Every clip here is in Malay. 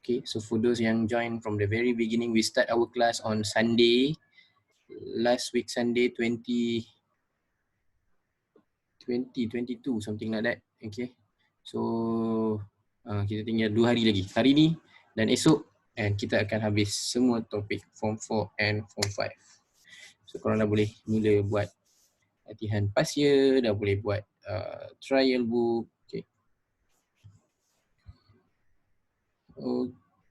Okay, so for those yang join from the very beginning, we start our class on Sunday, last week Sunday 22, something like that. Okay, so kita tinggal 2 hari lagi, hari ni dan esok, and kita akan habis semua topik Form 4 and Form 5. So korang dah boleh mula buat latihan past year, dah boleh buat trial book. Okay.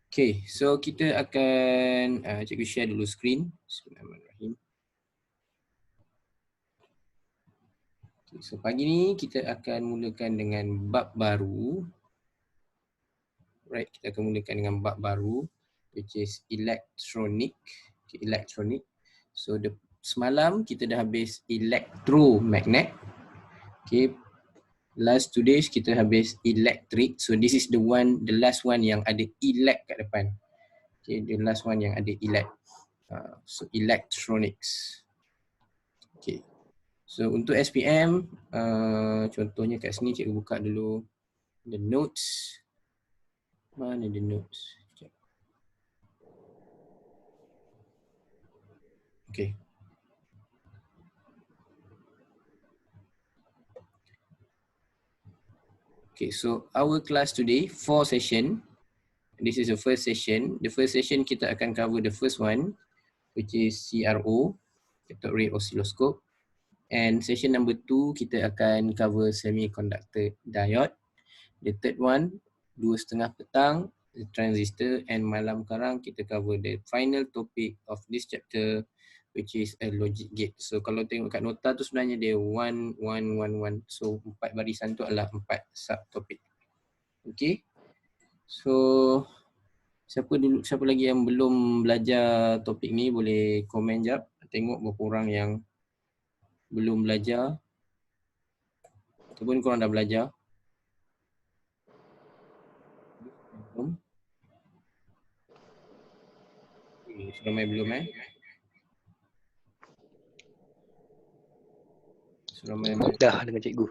Okay, so kita akan cikgu share dulu screen. Bismillahirrahmanirrahim. Okay, so pagi ni kita akan mulakan dengan bab baru. Right, kita akan mulakan dengan bab baru, which is electronic. Okay, electronic. So semalam kita dah habis electromagnet. Okay, last 2 days kita habis electric. So this is the last one yang ada elect kat depan. Okay, the last one yang ada elect. So electronics. Okay. So untuk SPM, contohnya kat sini cikgu buka dulu the notes. Mana the notes? Okay. Okay, so our class today, 4 session. This is the first session. The first session kita akan cover the first one, which is CRO, cathode ray oscilloscope. And session number 2 kita akan cover semiconductor diode. The third one, 2:30 petang, the transistor, and malam sekarang kita cover the final topic of this chapter, which is a logic gate. So kalau tengok kat nota tu sebenarnya dia 1, 1, 1, 1. So 4 barisan tu adalah 4 subtopik. Okay. So siapa lagi yang belum belajar topik ni boleh komen jap. Tengok berapa orang yang belum belajar ataupun korang dah belajar. Ramai belum Dah dengan cikgu.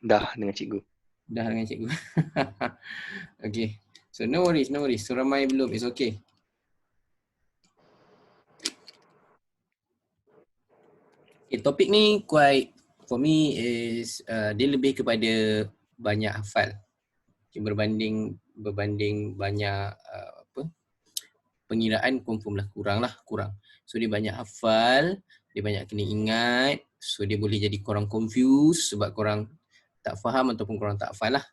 Dah dengan cikgu. Dah dengan cikgu. Okay. So no worries. So ramai belum, it's okay. Okay, topik ni quite for me is dia lebih kepada banyak hafal. Okay, berbanding banyak pengiraan confirm lah kurang. So dia banyak hafal, dia banyak kena ingat, so dia boleh jadi korang confused sebab korang tak faham ataupun korang tak hafal lah.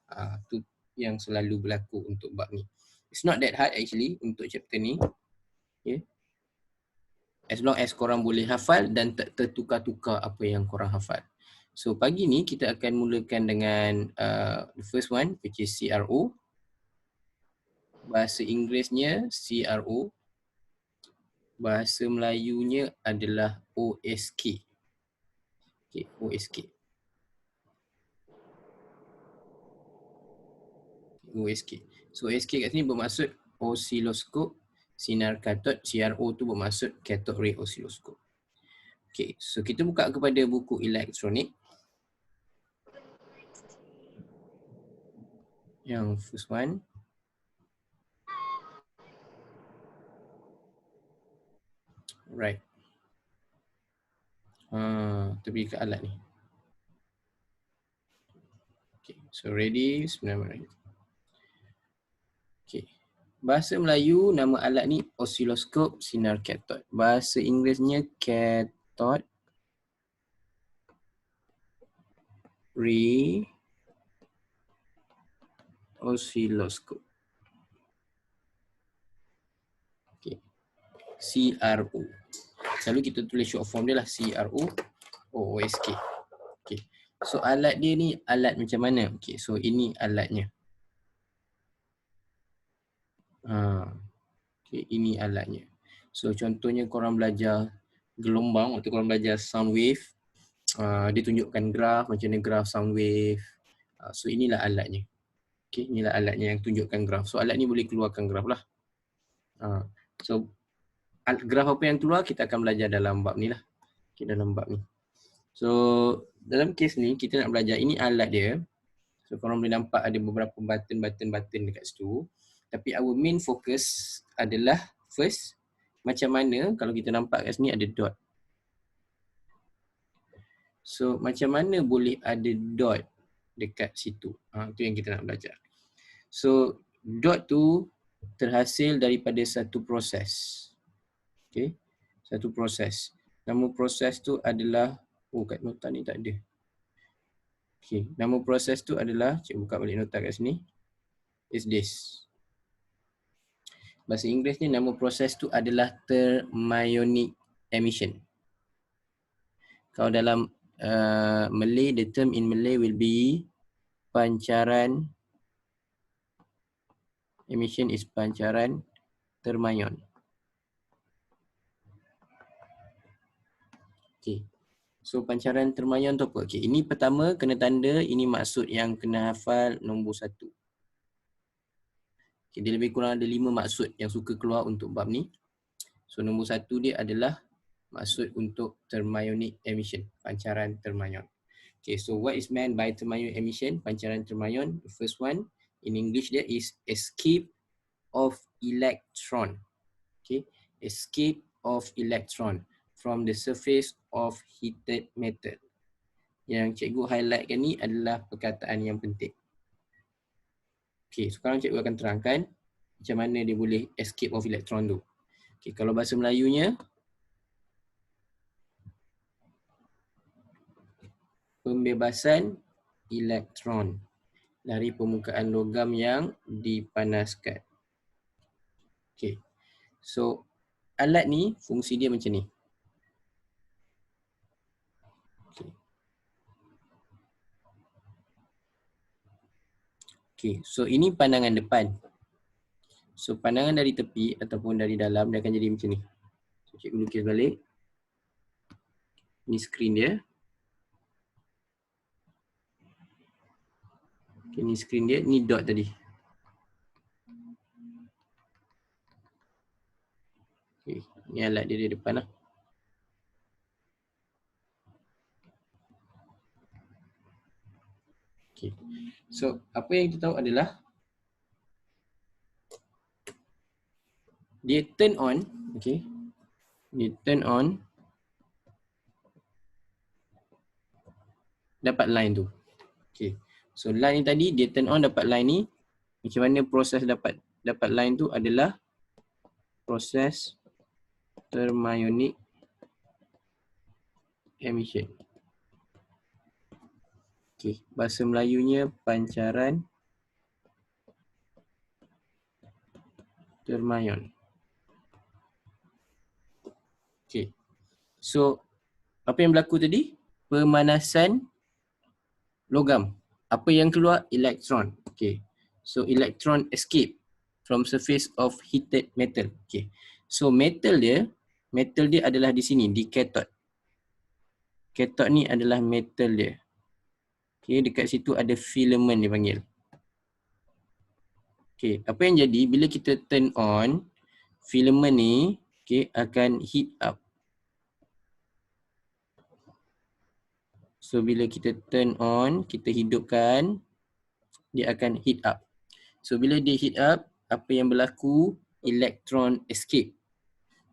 Tu yang selalu berlaku untuk bab ni. It's not that hard actually untuk chapter ni. Okay. As long as korang boleh hafal dan tak tertukar-tukar apa yang korang hafal. So pagi ni kita akan mulakan dengan the first one, which is CRO. Bahasa Inggerisnya CRO. Bahasa Melayunya adalah OSK. Okay, OSK. So OSK kat sini bermaksud oscilloscope sinar katod. CRO tu bermaksud cathode ray oscilloscope. Okay, so kita buka kepada buku elektronik. Yang first one. Right. Terpergi ke alat ni. Okay, so ready. Bismillahirrahmanirrahim. Okay. Bahasa Melayu nama alat ni oscilloscope sinar katod. Bahasa Inggerisnya cathode ray oscilloscope. Okay. CRO. Selalu kita tulis short form dia lah CRO OSK. Okay. So alat dia ni alat macam mana? Okay, so ini alatnya. Okay, ini alatnya. So contohnya korang belajar gelombang, waktu korang belajar sound wave, dia tunjukkan graf, macam mana graf sound wave. So inilah alatnya. Okay, inilah alatnya yang tunjukkan graf. So alat ni boleh keluarkan graf lah. So graf apa yang keluar kita akan belajar dalam bab ni lah. Okay, dalam bab ni. So dalam kes ni kita nak belajar ini alat dia. So korang boleh nampak ada beberapa button dekat situ. Tapi our main focus adalah first, macam mana kalau kita nampak kat sini ada dot. So macam mana boleh ada dot dekat situ? Itu yang kita nak belajar. So dot tu terhasil daripada satu proses. Okay, satu proses. Nama proses tu adalah, kat nota ni tak ada. Okay, nama proses tu adalah, cikgu buka balik nota kat sini. Is this. Bahasa Inggeris ni nama proses tu adalah thermionic emission. Kalau dalam Malay, the term in Malay will be pancaran. Emission is pancaran thermion. Okay. So pancaran thermion tu apa? Okay, ini pertama kena tanda, ini maksud yang kena hafal nombor 1. Okay, dia lebih kurang ada 5 maksud yang suka keluar untuk bab ni. So nombor 1 dia adalah maksud untuk thermionic emission, pancaran thermion. Okay, so what is meant by thermionic emission, pancaran thermion? The first one in English there is escape of electron. Okay, escape of electron from the surface of heated metal. Yang cikgu highlightkan ni adalah perkataan yang penting. Okay, sekarang cikgu akan terangkan macam mana dia boleh escape of electron tu. Okay, kalau bahasa Melayunya, pembebasan elektron dari permukaan logam yang dipanaskan. Okay, so alat ni fungsi dia macam ni. Okay, so ini pandangan depan. So pandangan dari tepi ataupun dari dalam dia akan jadi macam ni. So cikgu lukis balik. Ini skrin dia. Okay, ni skrin dia, ni dot tadi. Okay, ni alat dia di depan lah. Okay, so apa yang kita tahu adalah dia turn on, okay, dia turn on dapat line tu. Okay, so line ni tadi dia turn on dapat line ni. Macam mana proses dapat line tu adalah proses thermionic emission. Okay, bahasa Melayunya pancaran thermion. Okay, so apa yang berlaku tadi? Pemanasan logam. Apa yang keluar? Elektron. Okay, so electron escape from surface of heated metal. Okay, so metal dia adalah di sini, di cathode. Cathode ni adalah metal dia. Okay, dekat situ ada filament dia panggil. Okay, apa yang jadi bila kita turn on, filament ni okay, akan heat up. So bila kita turn on, kita hidupkan, dia akan heat up. So bila dia heat up, apa yang berlaku? Elektron escape.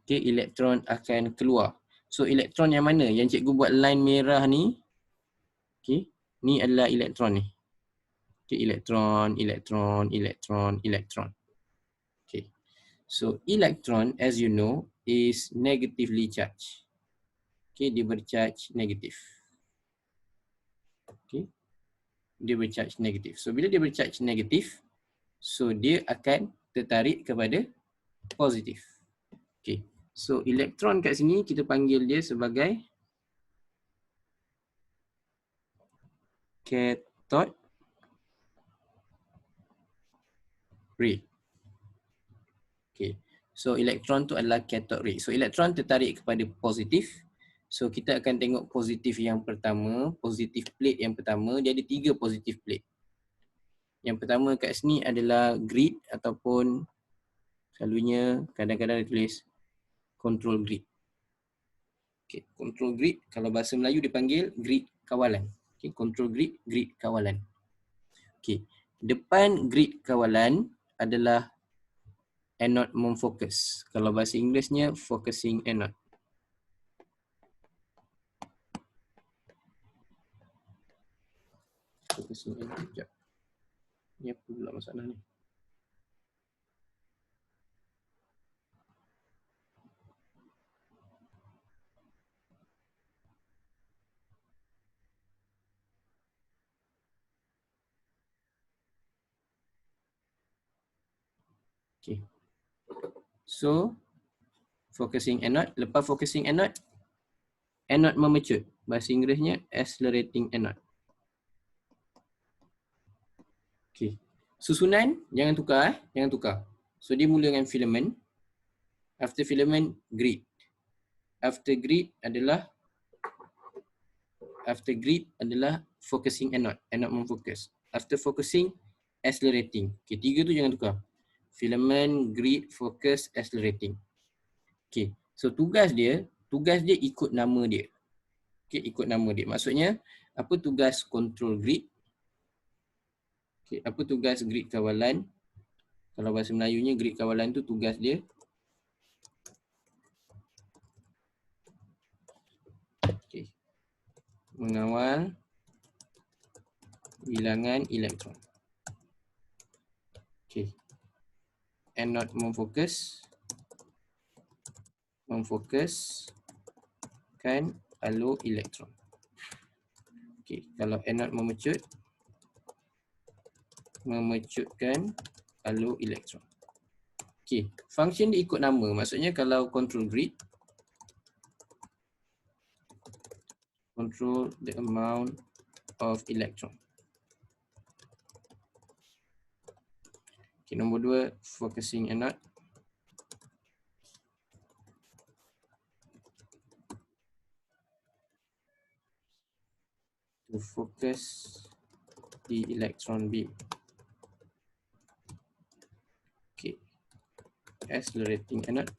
Okay, elektron akan keluar. So elektron yang mana? Yang cikgu buat line merah ni. Okay, ni adalah elektron ni. Okay, elektron. Okay, so elektron as you know is negatively charged. Okay, dia bercharge negatif. Okay, dia bercharge negatif. So bila dia bercharge negatif, so dia akan tertarik kepada positif. Okay, so elektron kat sini kita panggil dia sebagai cathode ray. Okay, so elektron tu adalah cathode ray. So elektron tertarik kepada positif. So kita akan tengok positif yang pertama, positif plate yang pertama, dia ada 3 positif plate. Yang pertama kat sini adalah grid ataupun selalunya kadang-kadang ditulis control grid. Okay, control grid kalau bahasa Melayu dipanggil grid kawalan. Okay, control grid, grid kawalan. Okay. Depan grid kawalan adalah anode memfokus. Kalau bahasa Inggerisnya focusing anode. Focusing anode. Sekejap. Ni apa pula masalah ni? Okay. So, focusing anode. Lepas focusing anode, anode memecut. Bahasa Inggerisnya accelerating anode. Okay. Susunan, jangan tukar. Jangan tukar. So, dia mula dengan filament. After filament, grid. After grid adalah focusing anode. Anode memfokus. After focusing, accelerating. Okay, 3 tu jangan tukar. Filament, grid, focus, accelerating. Okay, so tugas dia ikut nama dia. Okay, ikut nama dia. Maksudnya, apa tugas control grid? Okay, apa tugas grid kawalan? Kalau bahasa Melayunya, grid kawalan tu tugas dia mengawal bilangan elektron. Okay. Anode memfokuskan alur elektron. Okay. Kalau anode memecutkan alur elektron. Okay. Function dia ikut nama. Maksudnya kalau control grid, control the amount of electron. Okay, nombor 2, focusing anode. To focus the electron beam. Okay. Accelerating anode.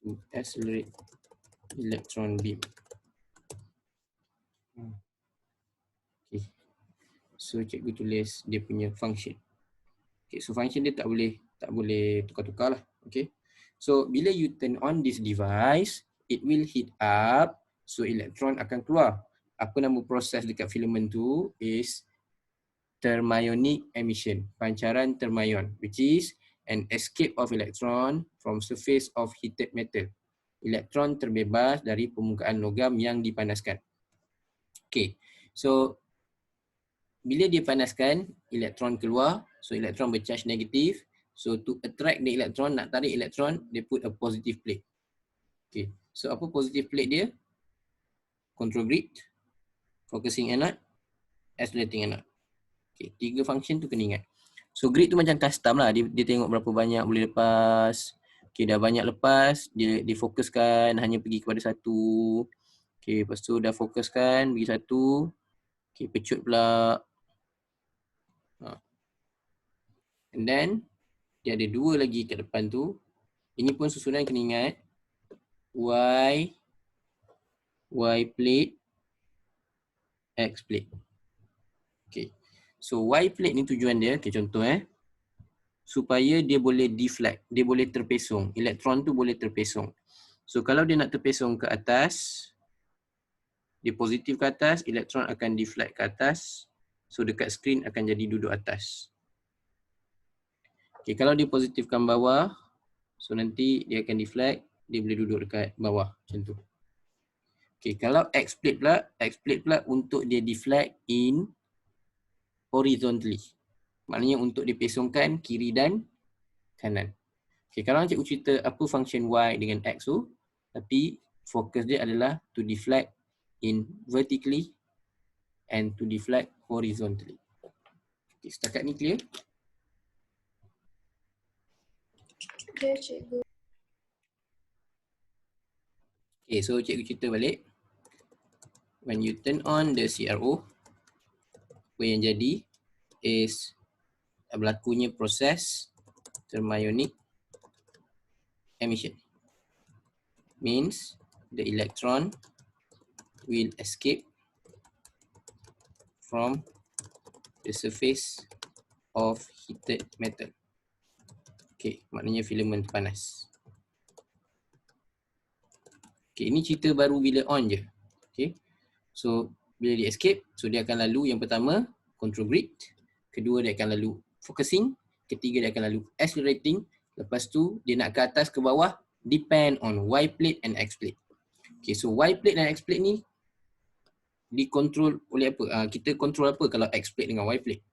To accelerate electron beam. Okay. So cikgu tulis dia punya function. Okay, so function dia tak boleh tukar-tukar lah. Okay. So bila you turn on this device, it will heat up, so elektron akan keluar. Apa nama proses dekat filament tu is thermionic emission, pancaran thermion, which is an escape of electron from surface of heated metal. Elektron terbebas dari permukaan logam yang dipanaskan. Okay, so bila dia panaskan, elektron keluar, so elektron bercharge negatif. So to attract the electron, nak tarik elektron, they put a positive plate. Okay, so apa positive plate dia? Control grid, focusing anode, accelerating anode. Okay, 3 function tu kena ingat. So grid tu macam custom lah, dia tengok berapa banyak boleh lepas. Okay, dah banyak lepas, dia fokuskan hanya pergi kepada satu. Okay, lepas tu dah fokuskan, pergi satu. Okay, pecut pula. And then, dia ada 2 lagi kat depan tu. Ini pun susunan kena ingat. Y plate, X plate. Okay. So Y plate ni tujuan dia, okay, contoh supaya dia boleh deflect, dia boleh terpesong. Elektron tu boleh terpesong. So kalau dia nak terpesong ke atas, dia positif ke atas, elektron akan deflect ke atas. So dekat screen akan jadi duduk atas. Okay, kalau dia positifkan bawah, so nanti dia akan deflect, dia boleh duduk dekat bawah macam tu. Okay, kalau X plate pula untuk dia deflect in horizontally. Maknanya untuk dia pesongkan kiri dan kanan. Okay, kalau cikgu cerita apa function Y dengan X tu, tapi fokus dia adalah to deflect in vertically and to deflect horizontally. Okay, setakat ni clear? Ya, cikgu. Okay, so cikgu cerita balik. When you turn on the CRO, apa yang jadi is berlakunya proses thermionic emission. Means the electron will escape from the surface of heated metal. Okay, maknanya filament panas. Okay, ini cerita baru bila on je. Okay, so bila dia escape, so dia akan lalu yang pertama control grid, kedua dia akan lalu focusing, ketiga dia akan lalu accelerating, lepas tu dia nak ke atas ke bawah depend on Y plate and X plate. Okay, so Y plate dan X plate ni dikontrol oleh apa? Kita kontrol apa kalau X plate dengan Y plate?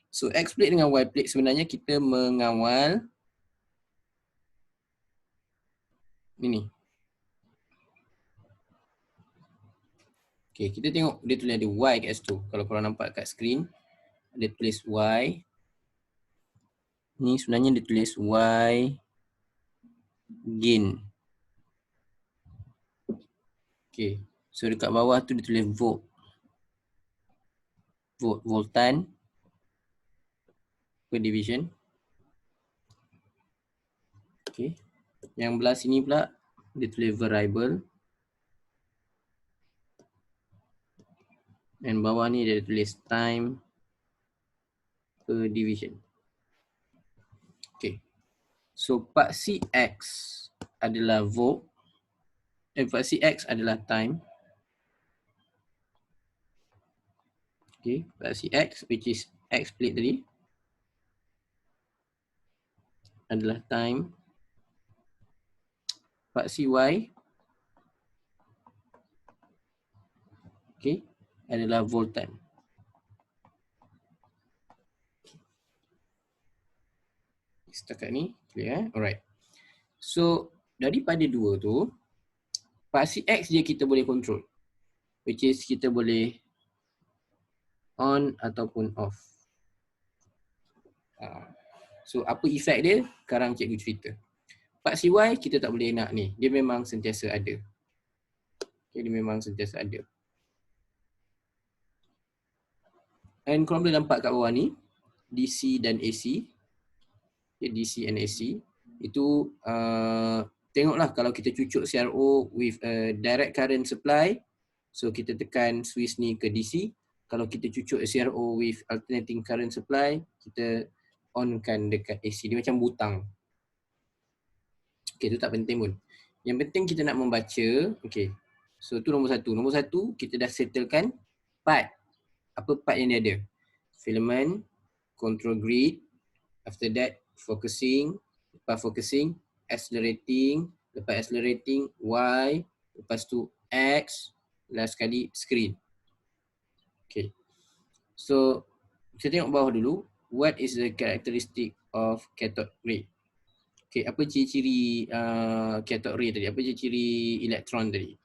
So X plate dengan Y plate sebenarnya kita mengawal ini. Okay, kita tengok dia tulis ada Y kat situ. Kalau korang nampak kat screen, dia tulis Y. Ni sebenarnya dia tulis Y gain. Okay, so dekat bawah tu dia tulis volt. Voltan per division. Okay, yang belah sini pula dia tulis variable. Dan bawah ni dia tulis time per division. Okay, so paksi X adalah volt, paksi X adalah time. Okay, paksi X which is X plate tadi adalah time. Paksi Y, okay, adalah voltan. Setakat ni clear, alright. So daripada dua tu, paksi X je kita boleh control, which is kita boleh on ataupun off. So apa efek dia? Sekarang cikgu cerita. Paksi Y kita tak boleh nak ni, dia memang sentiasa ada. Okay, dia memang sentiasa ada. And korang boleh nampak kat bawah ni, DC dan AC. Okay, DC and AC. Itu tengoklah kalau kita cucuk CRO with a direct current supply, so kita tekan switch ni ke DC. Kalau kita cucuk CRO with alternating current supply, kita onkan dekat AC. Dia macam butang. Okay, tu tak penting pun. Yang penting kita nak membaca. Okay, so tu nombor satu. Nombor satu, kita dah settlekan part. Apa part yang dia ada? Filament, control grid, after that focusing, lepas focusing, accelerating, lepas accelerating, Y, lepas tu X, last sekali screen. Okay, so kita tengok bawah dulu. What is the characteristic of cathode ray? Okay, apa ciri-ciri cathode ray tadi? Apa ciri-ciri elektron tadi?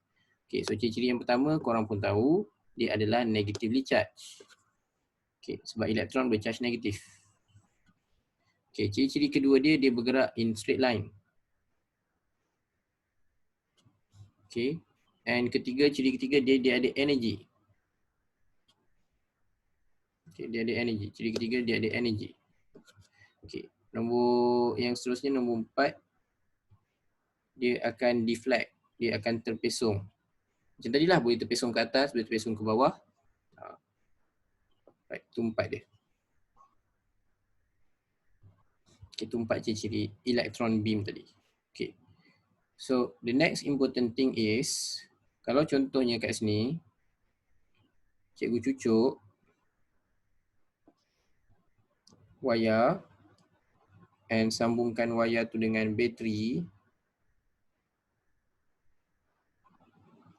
Okay, so ciri-ciri yang pertama korang pun tahu, dia adalah negatively charged. Okay, sebab elektron bercharge negatif. Okay, ciri-ciri kedua dia bergerak in straight line. Okay, and ciri ketiga dia ada energy. Okay, dia ada energy. Ciri ketiga dia ada energy. Okay, nombor yang seterusnya, nombor 4, dia akan deflect, dia akan terpesong. Macam tadilah, boleh terpesong ke atas, boleh terpesong ke bawah. Right, tu 4 dia. Okay, tu 4 ciri-ciri electron beam tadi. Okay, so the next important thing is, kalau contohnya kat sini, cikgu cucuk wayar and sambungkan wayar tu dengan bateri.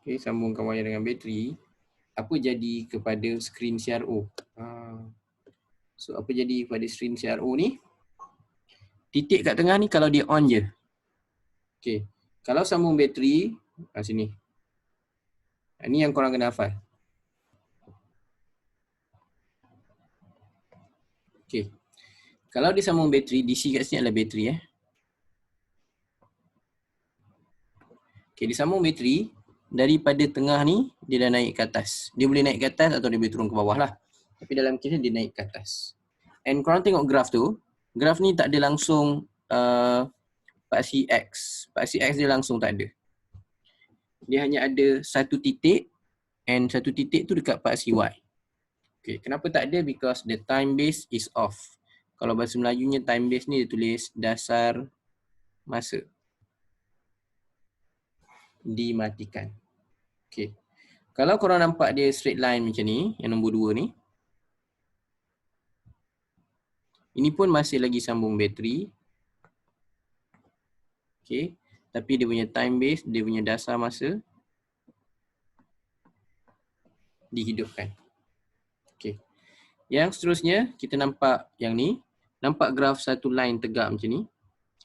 Okay, sambungkan wayar dengan bateri. Apa jadi kepada skrin CRO? So apa jadi kepada skrin CRO ni? Titik kat tengah ni kalau dia on je. Okay, kalau sambung bateri, sini. Ni yang korang kena hafal. Okay, kalau dia sambung bateri, DC kat sini adalah bateri. Okay, dia sambung bateri, daripada tengah ni, dia dah naik ke atas. Dia boleh naik ke atas atau dia boleh turun ke bawah lah. Tapi dalam kes ni dia naik ke atas. And korang tengok graf tu, graf ni tak ada langsung paksi X. Paksi X dia langsung tak ada. Dia hanya ada satu titik, and satu titik tu dekat paksi Y. Okay, kenapa tak ada? Because the time base is off. Kalau bahasa Melayunya time base ni dia tulis dasar masa. Dimatikan. Okay. Kalau korang nampak dia straight line macam ni, yang nombor 2 ni. Ini pun masih lagi sambung bateri. Okay. Tapi dia punya time base, dia punya dasar masa dihidupkan. Okay. Yang seterusnya, kita nampak yang ni. Nampak graf satu line tegak macam ni.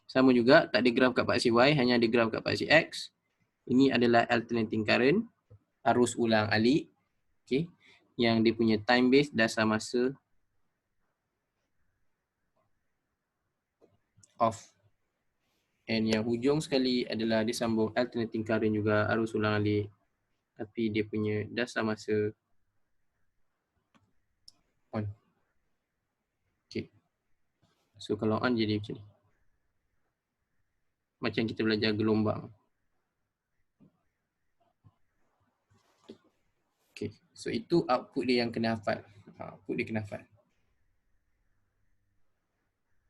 Sama juga, tak ada graf kat paksi Y, hanya ada graf kat paksi X. Ini adalah alternating current, arus ulang alik. Okay. Yang dia punya time base, dasar masa off. And yang hujung sekali adalah dia sambung alternating current juga, arus ulang alik. Tapi dia punya dasar masa on. Okay. So kalau on jadi macam ni. Macam kita belajar gelombang. Okay. So itu output dia yang kena hafal. Output dia kena hafal.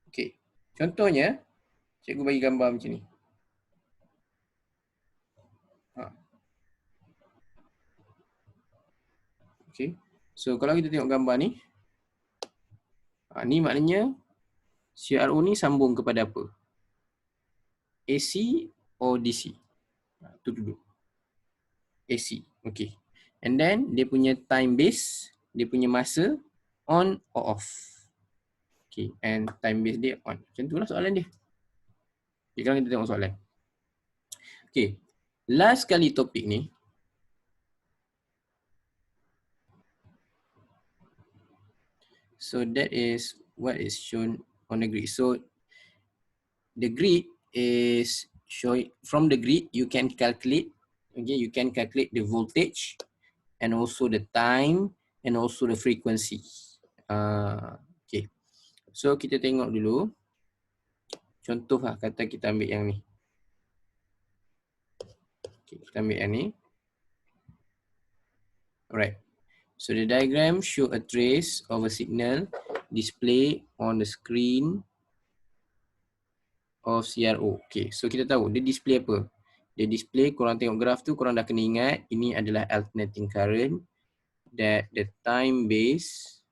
Okay. Contohnya, cikgu bagi gambar macam ni. Okay. So kalau kita tengok gambar ni. Ni maknanya CRO ni sambung kepada apa? AC or DC? Tu dulu. AC. Okay. And then dia punya time base, dia punya masa on or off. Okay. And time base dia on. Macam tu lah soalan dia. Okay, sekarang kita tengok soalan. Okay. Last kali topik ni. So that is what is shown on the grid. So the grid is showing, from the grid you can calculate, okay, you can calculate the voltage and also the time and also the frequency. Okay. So kita tengok dulu. Contoh lah, kata kita ambil yang ni. Okay, kita ambil yang ni. Alright. So the diagram show a trace of a signal display on the screen of CRO. Okay, so kita tahu dia display apa? Dia display, korang tengok graf tu, korang dah kena ingat ini adalah alternating current, that the time base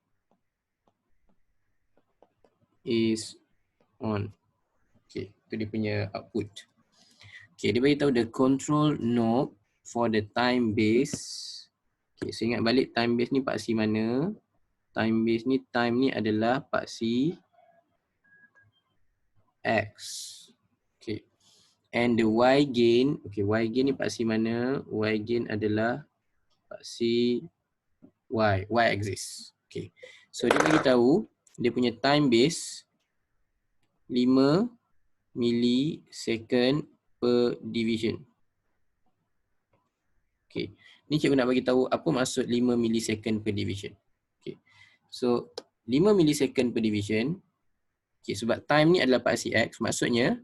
is on. Okay, itu dia punya output. Okay, dia bagi tahu the control knob for the time base. Okay, so ingat balik time base ni paksi mana? Time base ni, time ni adalah paksi X. Okay. And the Y gain, okay, Y gain ni paksi mana? Y gain adalah paksi Y, Y axis. Okay. So dia bagi tahu dia punya time base 5 millisecond per division. Okay. Ni cikgu nak bagi tahu apa maksud 5 millisecond per division. Okay. So 5 millisecond per division. Okay, sebab time ni adalah paksi X, maksudnya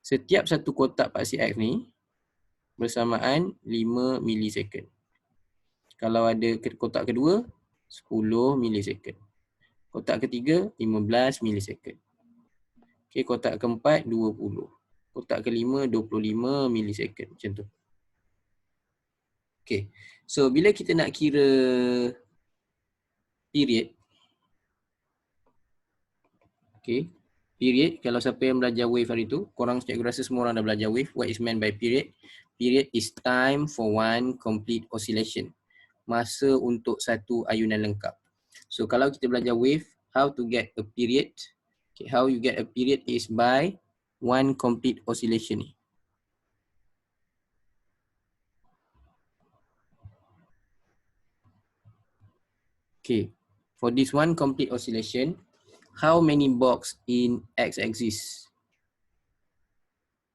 setiap satu kotak paksi X ni bersamaan 5 millisecond. Kalau ada kotak kedua, 10 millisecond. Kotak ketiga, 15 millisecond. Okay, kotak keempat, 20. Kotak kelima, 25 millisecond. Macam tu. Okay, so bila kita nak kira period, okay, period, kalau siapa yang belajar wave hari tu, korang cikgu rasa semua orang dah belajar wave. What is meant by period? Period is time for one complete oscillation. Masa untuk satu ayunan lengkap. So kalau kita belajar wave, how to get a period? Okay, how you get a period is by one complete oscillation ni. Okay, for this one complete oscillation, how many box in x-axis?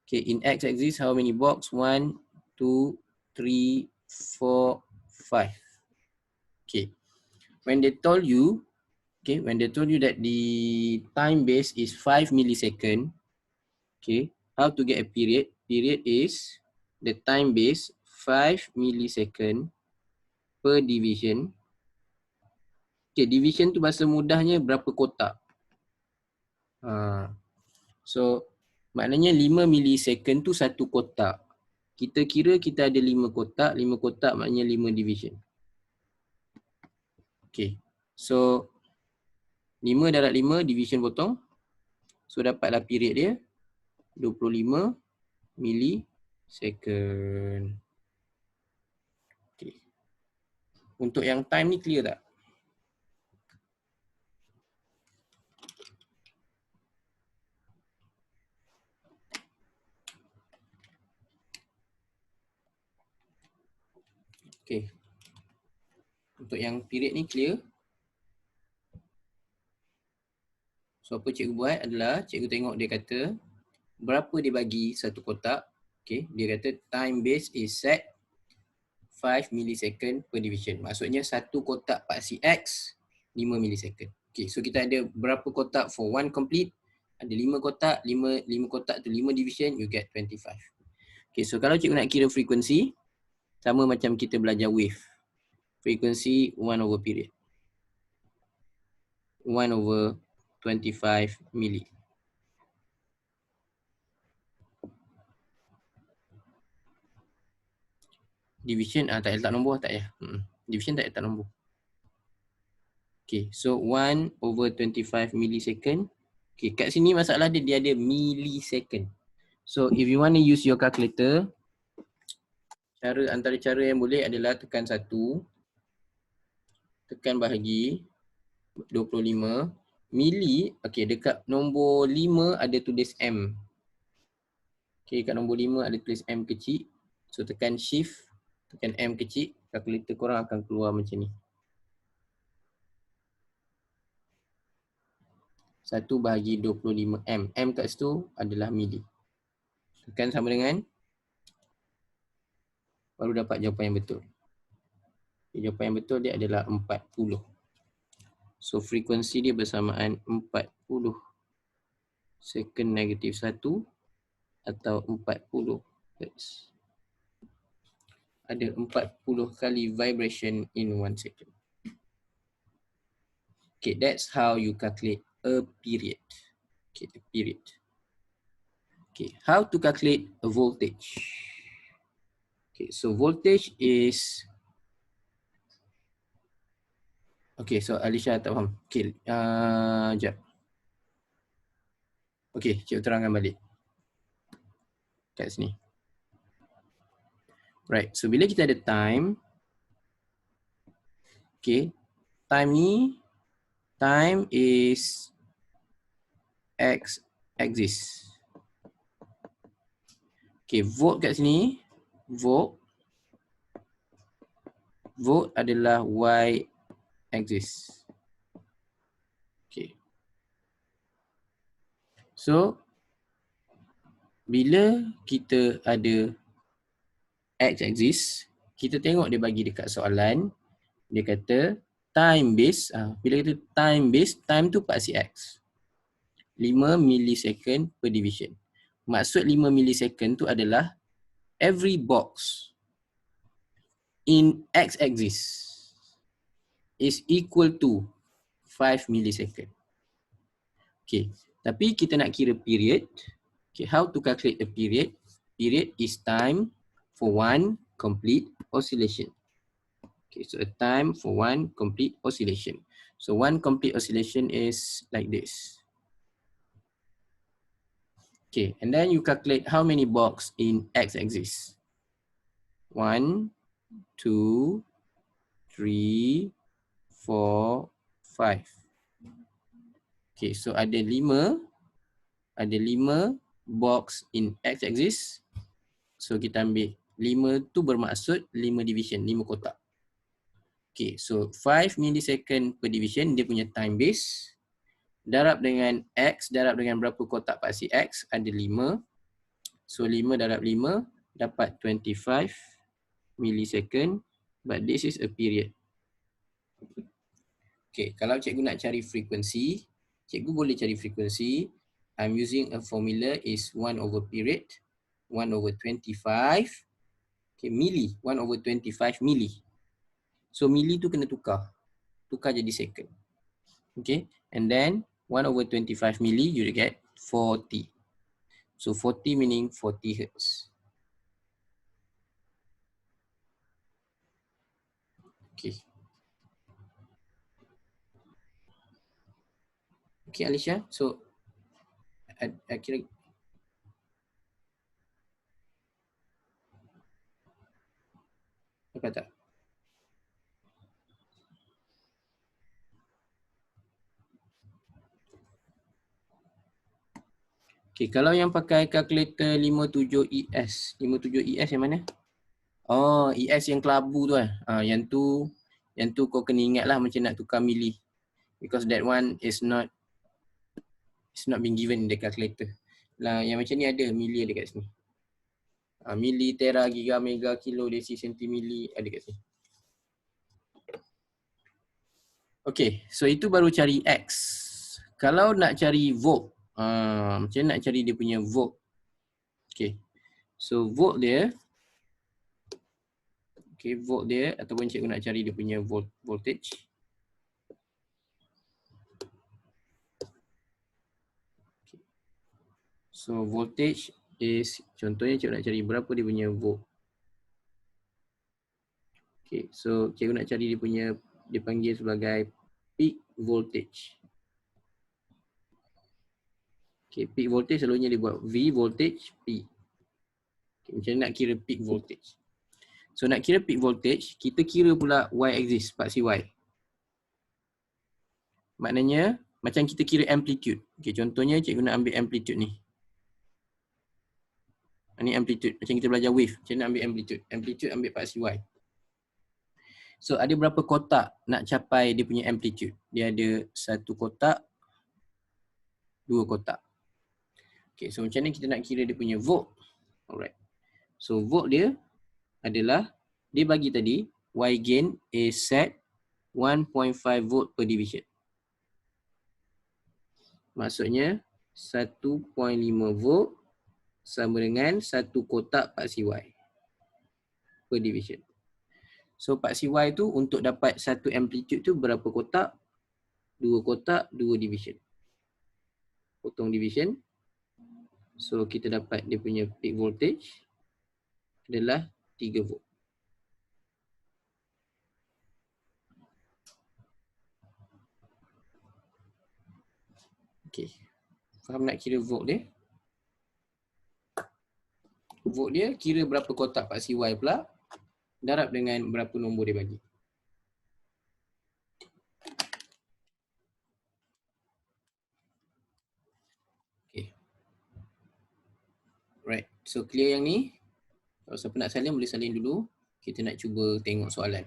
Okay, in x-axis, how many box? 1, 2, 3, 4, 5. Okay, when they told you, okay, when they told you that the time base is 5 millisecond, okay, how to get a period? Period is the time base 5 millisecond per division. Okay, division tu bahasa mudahnya berapa kotak. So, maknanya 5 milisecond tu satu kotak. Kita kira kita ada 5 kotak. 5 kotak maknanya 5 division. Okay. So, 5 darab 5 division potong. So, dapatlah period dia 25 milisecond. Okay. Untuk yang time ni clear tak? Okay. Untuk yang period ni clear. So apa cikgu buat adalah cikgu tengok dia kata berapa dia bagi satu kotak. Okay. Dia kata time base is set 5 millisecond per division. Maksudnya satu kotak paksi X 5 millisecond. Okay. So kita ada berapa kotak for one complete. Ada 5 kotak. 5 kotak tu 5 division, you get 25. Okay. So kalau cikgu nak kira frekuensi, sama macam kita belajar wave. Frekuensi 1 over period. 1 over 25 milli. Division tak letak nombor tak ya. Division tak letak nombor. Okay, so 1 over 25 millisecond. Okay, kat sini masalah dia ada millisecond. So if you want to use your calculator, antara cara yang boleh adalah tekan 1, tekan bahagi 25 milli. Okay, dekat nombor 5 ada tulis M. Okay, kat nombor 5 ada tulis M kecil. So tekan shift, tekan M kecil, kalkulator korang akan keluar macam ni. 1 bahagi 25 M. M kat situ adalah milli. Tekan sama dengan, baru dapat jawapan yang betul. Jawapan yang betul dia adalah 40. So frekuensi dia bersamaan 40 second negatif 1 atau 40 Hz. Ada 40 kali vibration in 1 second. Okay, that's how you calculate a period. Okay, a period. Okay, how to calculate a voltage? Okay, so voltage is, okay, so Alisha tak faham. Okay, jap. Okay, cikgu terangkan balik. Kat sini. Right, so bila kita ada time, okay, time ni, time is X axis. Okay, volt kat sini, volt adalah Y axis. Okay. So, bila kita ada X axis, kita tengok dia bagi dekat soalan, dia kata time base, bila kita time base, time tu paksi X. 5 millisecond per division. Maksud 5 millisecond tu adalah every box in X axis is equal to 5 millisecond. Okay, tapi kita nak kira period. Okay, how to calculate a period? Period is time for one complete oscillation. Okay, so a time for one complete oscillation. So one complete oscillation is like this. Okay, and then you calculate how many box in X axis. 1, 2, 3, 4, 5. Okay, so ada 5 box in X axis. So kita ambil 5 tu bermaksud 5 division, 5 kotak. Okay, so 5 millisecond per division dia punya time base. Darab dengan X, darab dengan berapa kotak paksi X, ada 5. So 5 darab 5 dapat 25 millisecond, but this is a period. Okay, kalau cikgu nak cari frekuensi, cikgu boleh cari frekuensi. I'm using a formula is 1 over period, 1 over 25, okay, milli, 1 over 25 milli. So milli tu kena tukar. tukar jadi second. Okay, and then 1/25 milli, you will get 40. So 40 meaning 40 hertz. Okay. Okay, Alicia. So, kira apa tak? Okay, kalau yang pakai kalkulator 57ES. 57ES yang mana? Oh, ES yang kelabu tu yang tu kau kena ingat lah macam nak tukar milli. Because that one is not being given in the calculator. Lah yang macam ni ada milli ada kat sini. Milli, tera, giga, mega, kilo, desi, sentimili ada kat sini. Okay, so itu baru cari X. Kalau nak cari volt, macam nak cari dia punya volt. Okay, so volt dia, volt dia ataupun cikgu nak cari dia punya voltage. Okay. So voltage is, contohnya cikgu nak cari berapa dia punya volt. Okay, so cikgu nak cari dia punya, dia panggil sebagai peak voltage. Okay, peak voltage selalunya dia buat V voltage P. Okay, macam nak kira peak voltage. So nak kira peak voltage, kita kira pula Y axis, paksi Y. Maknanya macam kita kira amplitude. Okay, contohnya cikgu nak ambil amplitude ni. Ni amplitude, macam kita belajar wave. Macam nak ambil amplitude. Amplitude ambil paksi Y. So ada berapa kotak nak capai dia punya amplitude? Dia ada 1 kotak, 2 kotak. Okay, so macam ni kita nak kira dia punya volt. Alright. So volt dia adalah, dia bagi tadi, Y gain is set 1.5 volt per division. Maksudnya 1.5 volt sama dengan 1 kotak paksi Y per division. So paksi Y tu untuk dapat 1 amplitude tu berapa kotak? 2 kotak, 2 division. Potong division. So kita dapat dia punya peak voltage adalah 3 volt. Okay. Faham nak kira volt dia? Volt dia kira berapa kotak paksi Y pula, darab dengan berapa nombor dia bagi. Okay. Right. So clear yang ni? Kalau siapa nak salin boleh salin dulu. Kita nak cuba tengok soalan.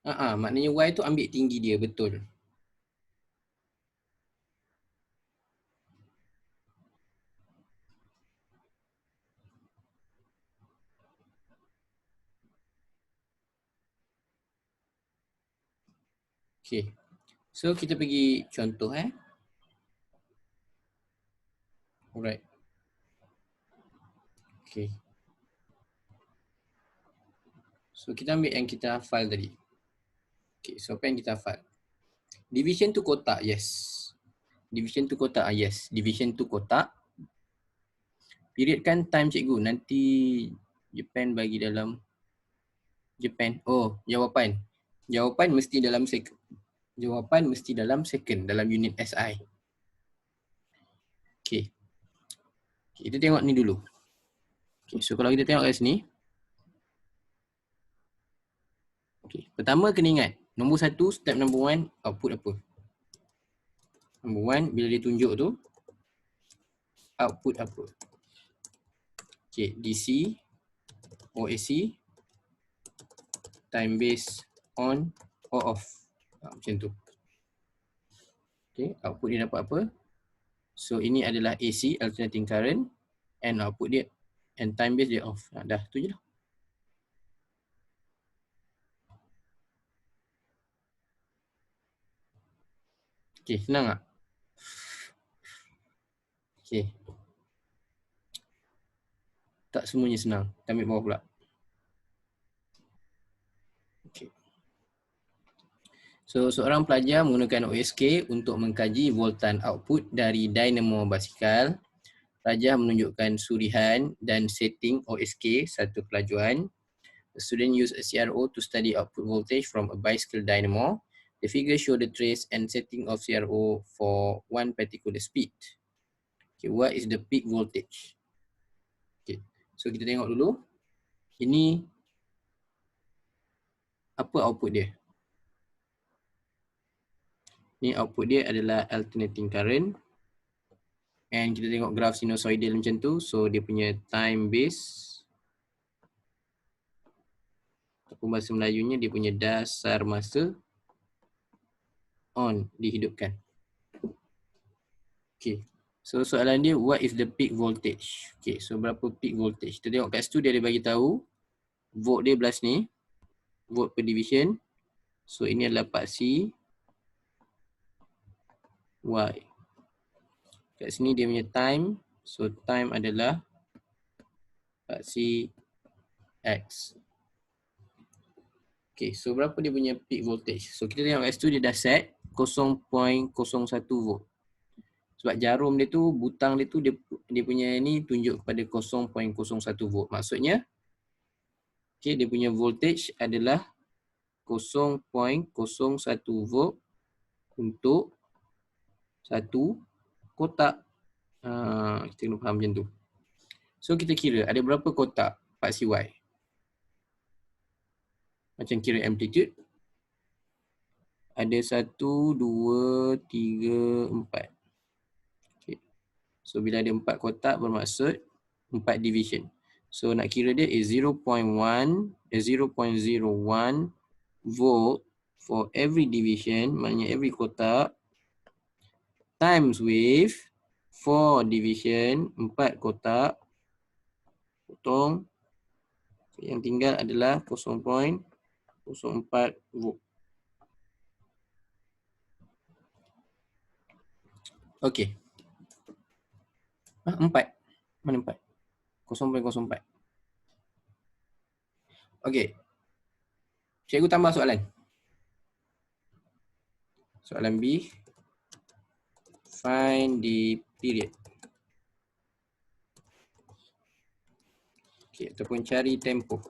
Maknanya Y tu ambil tinggi dia, betul. Okay. So kita pergi contoh Alright. Okay. So kita ambil yang kita hafal tadi. Okay, so apa yang kita hafal? Division tu kotak, yes. Division tu kotak, yes. Division tu kotak. Period kan time cikgu. Nanti Japan bagi dalam Japan. Oh, jawapan. Jawapan mesti dalam second. Jawapan mesti dalam second, dalam unit SI. Okay. Kita tengok ni dulu. Okay, so kalau kita tengok kat sini. Okay, pertama kena ingat. Nombor 1, step number 1, output apa? Number 1, bila dia tunjuk tu, output apa? Okay, DC, OAC, time base on or off. Macam tu. Okay, output dia dapat apa? So ini adalah AC, alternating current, and output dia, and time base dia off. Dah tu je lah. Okay, senang tak? Okay. Tak semuanya senang. Kita ambil bawah pula. Okay. So, seorang pelajar menggunakan OSK untuk mengkaji voltan output dari dynamo basikal. Pelajar menunjukkan surihan dan setting OSK satu kelajuan. The student use a CRO to study output voltage from a bicycle dynamo. The figure show the trace and setting of CRO for one particular speed. Okay, what is the peak voltage? Okay, so kita tengok dulu. Ini apa output dia? Ini output dia adalah alternating current. And kita tengok graf sinusoidal macam tu. So dia punya time base, ataupun bahasa Melayunya dia punya dasar masa on dihidupkan. Okay. So soalan dia, what is the peak voltage? Okay, so berapa peak voltage? Kita tengok kat situ dia ada bagi tahu volt dia belas ni, volt per division. So ini adalah paksi Y. Kat sini dia punya time. So time adalah paksi X. Okay, so berapa dia punya peak voltage? So kita tengok kat situ dia dah set 0.01 volt. Sebab jarum dia tu, butang dia tu, dia punya ni tunjuk kepada 0.01 volt. Maksudnya, okay, dia punya voltage adalah 0.01 volt untuk satu kotak. Kita kena faham macam tu. So kita kira ada berapa kotak paksi Y. Macam kira amplitude. Ada 1, 2, 3, 4. So bila ada 4 kotak bermaksud 4 division. So nak kira dia is 0.01 volt for every division, maknanya every kotak, times with 4 division, 4 kotak, potong. So, yang tinggal adalah 0.04 volt. Okey. 4. Mana 4? 0.04. Okey. Cikgu tambah soalan. Soalan B. Find the period. Okey, ataupun cari tempoh.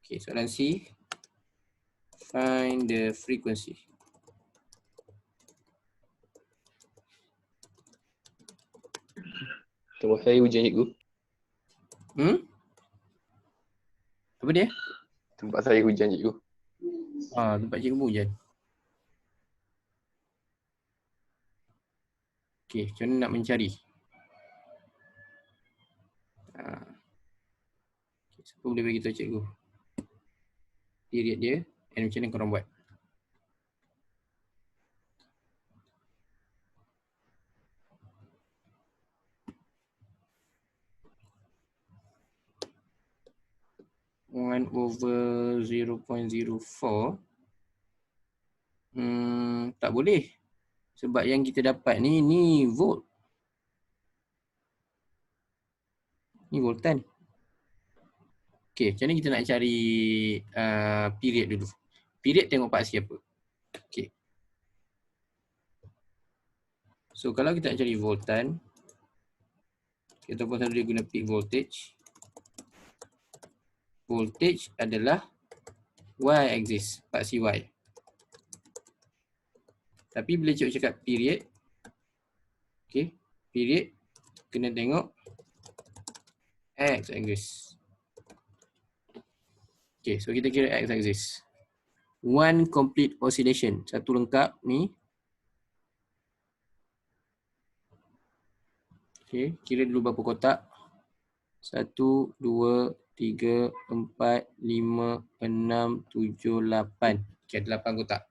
Okey, soalan C. Find the frequency. Tempat saya hujan cikgu. Apa dia? Tempat saya hujan cikgu. Tempat cikgu hujan. Okey, macam mana nak mencari? Okay, siapa boleh bagi tahu cikgu period dia and macam mana korang buat? One over 0.04. Tak boleh. Sebab yang kita dapat ni volt. Ni voltan. Okey, macam mana kita nak cari period dulu? Period tengok paksi apa? Okey. So kalau kita nak cari voltan, kita pun selalu guna peak voltage. Voltage adalah y-axis, paksi Y. Tapi bila cikgu cakap period, okay, period kena tengok x-axis. Okay, so kita kira x-axis. One complete oscillation, satu lengkap ni. Okay, kira dulu berapa kotak. 1, 2, 3, 4, 5, 6, 7, 8. Okay, ada 8 kotak.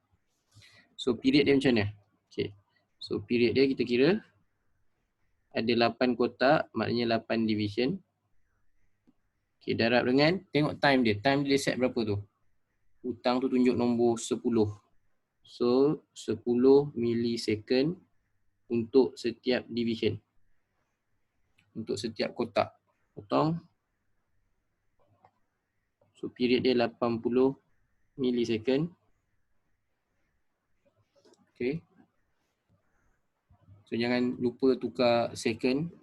So period dia macam mana? Okay. So period dia kita kira ada 8 kotak, maknanya 8 division. Okay, darab dengan, tengok time dia. Time dia set berapa tu? Hutang tu tunjuk nombor 10. So 10 millisecond untuk setiap division. Untuk setiap kotak. Potong. So period dia 80 millisecond. Okay. So jangan lupa tukar second.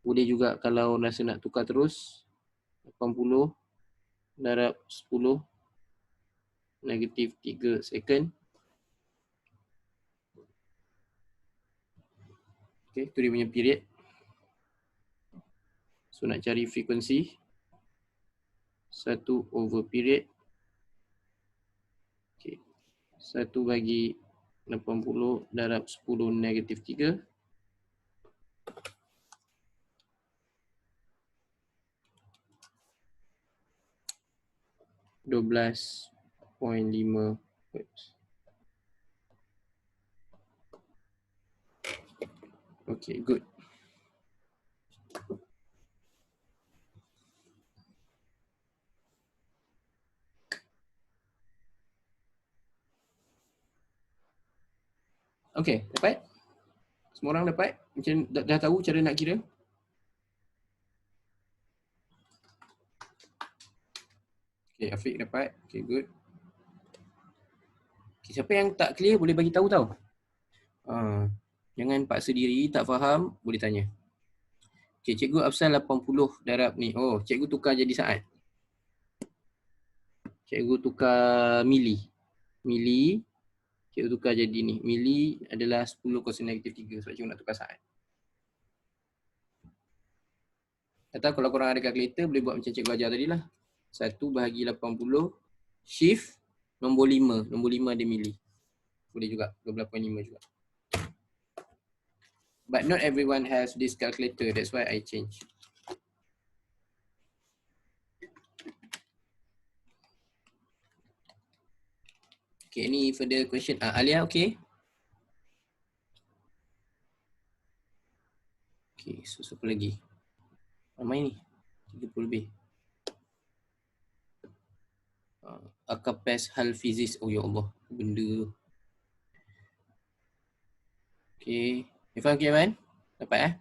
Boleh juga kalau rasa nak tukar terus. 80 darab 10 negatif 3 second. Okay, tu dia punya period. So nak cari frekuensi 1 over period. Okay. 1 bagi 80 darab 10 negatif 3. 12.5 Hz. Okay, good. Okay, dapat? Semua orang dapat? Macam dah tahu cara nak kira? Okay, Afiq dapat. Okay, good. Okay, siapa yang tak clear boleh bagi tahu tau. Jangan paksa diri, tak faham, boleh tanya. Okay, cikgu Afsal 80 darab ni. Oh, cikgu tukar jadi saat. Cikgu tukar mili. Mili, cikgu tukar jadi ni. Mili adalah 10 kosong negatif 3 sebab cikgu nak tukar saat. Atau kalau korang ada kalkulator, boleh buat macam cikgu ajar tadi lah. 1 bahagi 80, shift nombor 5. Nombor 5 ada mili. Boleh juga, 12.5 juga. But not everyone has this calculator. That's why I change. Okay, any further question? Alia, okay? Okay, so siapa lagi? Ramai ni. 30 lebih. Akapes hal fizik. Oh ya Allah, benda tu. Okay. Irfan, okay man? Dapat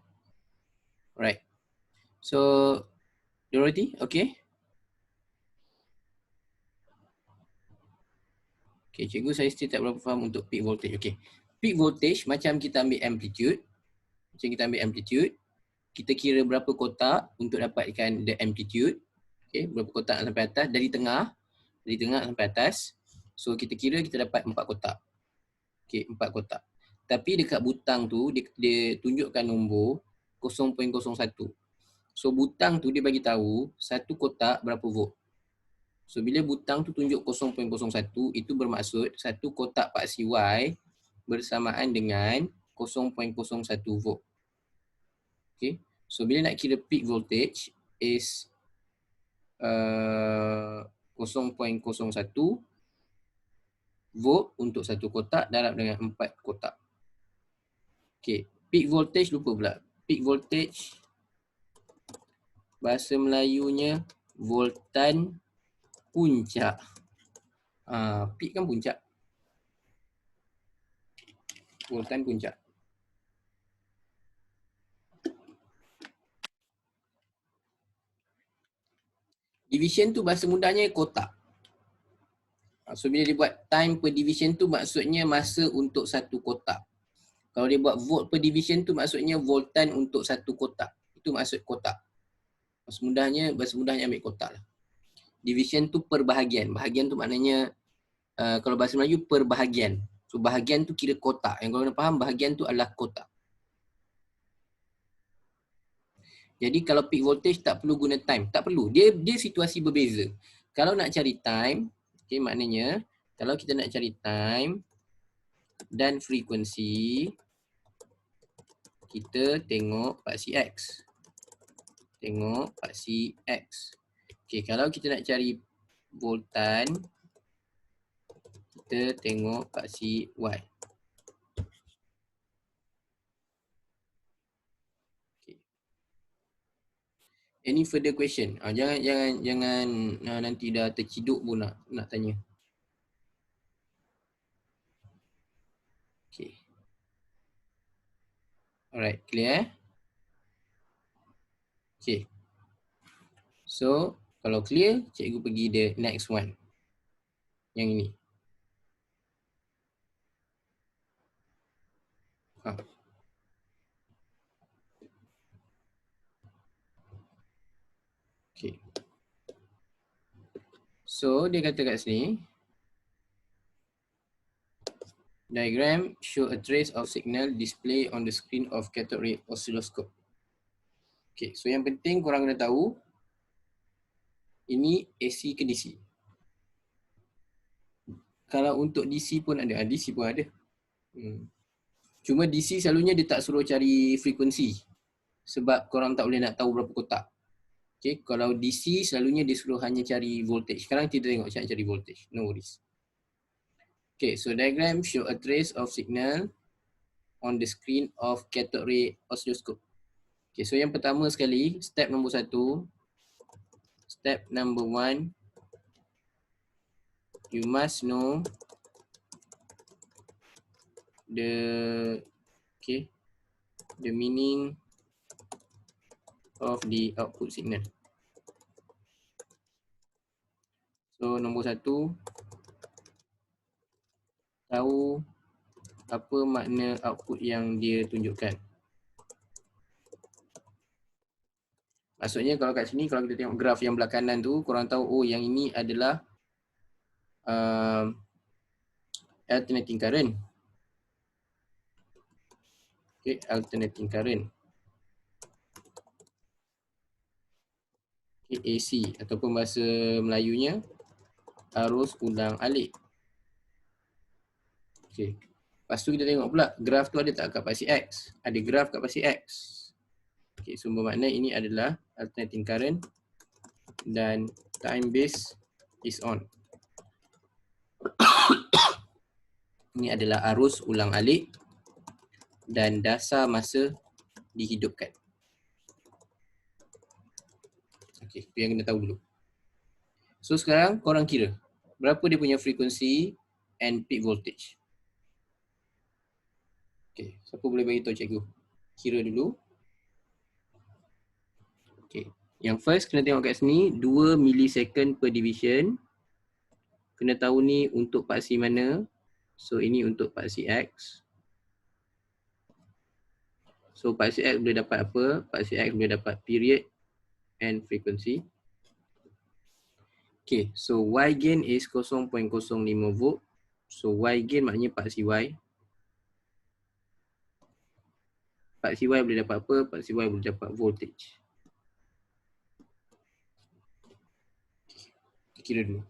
Alright. So, Dorothy, okay? Okay, cikgu saya still tak berapa faham untuk peak voltage. Okay. Peak voltage macam kita ambil amplitude. Macam kita ambil amplitude. Kita kira berapa kotak untuk dapatkan the amplitude. Okay, berapa kotak sampai atas. Dari tengah sampai atas. So, kita kira kita dapat 4 kotak. Okay, 4 kotak. Tapi dekat butang tu, dia tunjukkan nombor 0.01. So, butang tu dia bagi tahu satu kotak berapa volt. So, bila butang tu tunjuk 0.01, itu bermaksud satu kotak paksi Y bersamaan dengan 0.01 volt. Okay. So, bila nak kira peak voltage is 0.01 volt untuk satu kotak darab dengan 4 kotak. Okay. Peak voltage lupa pula. Peak voltage bahasa Melayunya voltan puncak. Peak kan puncak. Voltan puncak. Division tu bahasa mudahnya kotak. So bila dia buat time per division tu maksudnya masa untuk satu kotak. Kalau dia buat volt per division tu maksudnya voltan untuk satu kotak. Itu maksud kotak. Bahasa mudahnya ambil kotak lah. Division tu per bahagian. Bahagian tu maknanya kalau bahasa Melayu per bahagian. So bahagian tu kira kotak. Yang kalau nak faham bahagian tu adalah kotak. Jadi kalau peak voltage tak perlu guna time. Tak perlu. Dia situasi berbeza. Kalau nak cari time, okay, maknanya kalau kita nak cari time dan frekuensi, kita tengok paksi X. Tengok paksi X. Okay, kalau kita nak cari voltan, kita tengok paksi Y. Okay. Any further question? Jangan nanti dah terciduk pun nak tanya. Okay. Alright, clear? Okay. So, kalau clear, cikgu pergi the next one. Yang ini. Okay. So, dia kata kat sini, diagram show a trace of signal display on the screen of cathode ray oscilloscope. Okay, so yang penting korang kena tahu, ini AC ke DC. Kalau untuk DC pun ada, DC pun ada. Cuma DC selalunya dia tak suruh cari frekuensi. Sebab korang tak boleh nak tahu berapa kotak. Okay, kalau DC selalunya dia suruh hanya cari voltage. Sekarang kita tengok cara cari voltage. No worries. Okay, so diagram show a trace of signal on the screen of cathode ray oscilloscope. Okay, so yang pertama sekali, step nombor 1. Step number 1. You must know the meaning of the output signal. So nombor 1, tahu apa makna output yang dia tunjukkan. Maksudnya kalau kat sini, kalau kita tengok graf yang belah kanan tu, korang tahu, oh yang ini adalah alternating current. Okay, alternating current. Okay, AC ataupun bahasa Melayunya, arus ulang alik. Okay. Lepas tu kita tengok pula, graf tu ada tak kat paksi X? Ada graf kat paksi X. Okay, so bermakna ini adalah alternating current dan time base is on. Ini adalah arus ulang alik dan dasar masa dihidupkan. Okay, itu yang kena tahu dulu. So sekarang korang kira berapa dia punya frekuensi and peak voltage. Okay, siapa boleh bagi tahu cikgu? Kira dulu. Okay, yang first kena tengok kat sini 2 millisecond per division. Kena tahu ni untuk paksi mana. So ini untuk paksi X. So paksi X boleh dapat apa? Paksi X boleh dapat period and frequency. Okay, so Y gain is 0.05 volt. So Y gain maknanya paksi Y. Paksi Y boleh dapat apa? Paksi Y boleh dapat voltage. Kira dulu.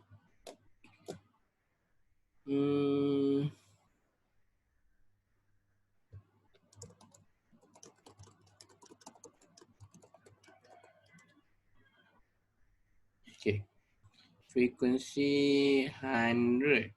Okay. Frekuensi 100.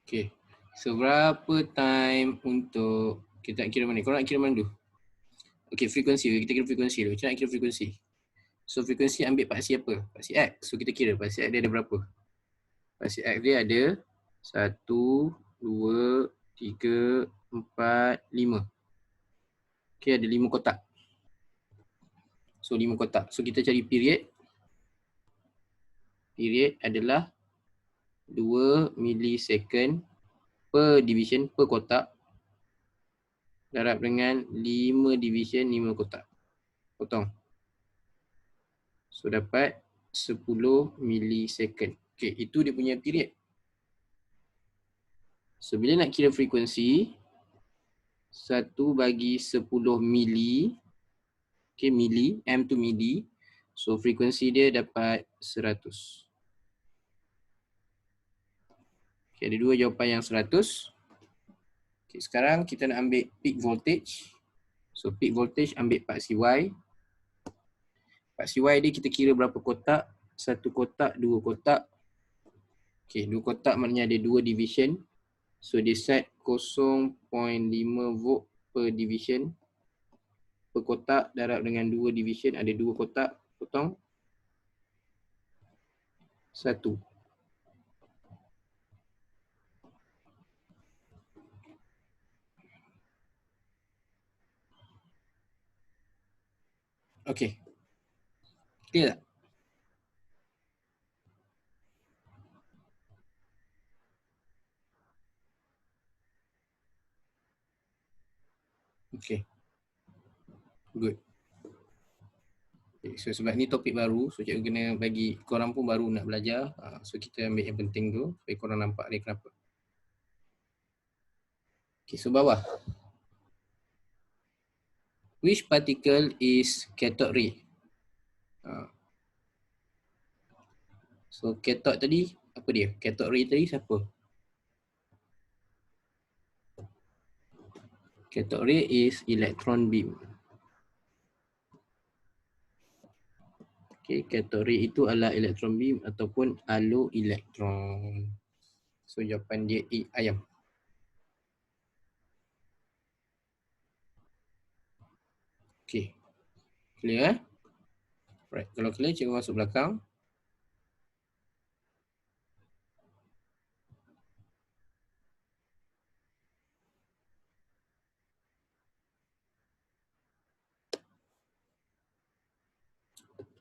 Okay. So berapa time untuk kita nak kira mana? Korang nak kira mana dulu? Okay, frekuensi. Kita kira frekuensi dulu. Kita nak kira frekuensi. So frekuensi ambil paksi apa? Paksi X. So kita kira paksi X dia ada berapa? Paksi X dia ada 1, 2, 3, 4, 5. Okay, ada 5 kotak. So 5 kotak. So kita cari period. Period adalah 2 millisecond per division per kotak. Darab dengan 5 division 5 kotak. Potong. So dapat 10 millisecond. Okay, itu dia punya period. So bila nak kira frekuensi, 1 bagi 10 mili. Okay, mili, M tu mili. So frekuensi dia dapat 100. Okay, ada dua jawapan yang 100. Okay, sekarang kita nak ambil peak voltage. So peak voltage ambil part CY. Part CY dia kita kira berapa kotak. Satu kotak, dua kotak. Okay, dua kotak maknanya ada dua division. So dia set 0.5 volt per division. Per kotak darab dengan dua division, ada dua kotak, potong. Satu. Okay. Clear tak? Okay. Good. Okay, so sebab ni topik baru, so cikgu kena bagi korang pun baru nak belajar. So kita ambil yang penting tu supaya korang nampak dia kenapa. Okay, so bawah. Which particle is cathode ray? So cathode tadi, apa dia? Cathode ray tadi siapa? Cathode ray is electron beam. Okay, cathode ray itu adalah electron beam ataupun halo elektron. So jawapan dia A, ayam. Okay. Clear eh? Right. Kalau clear, cikgu masuk belakang.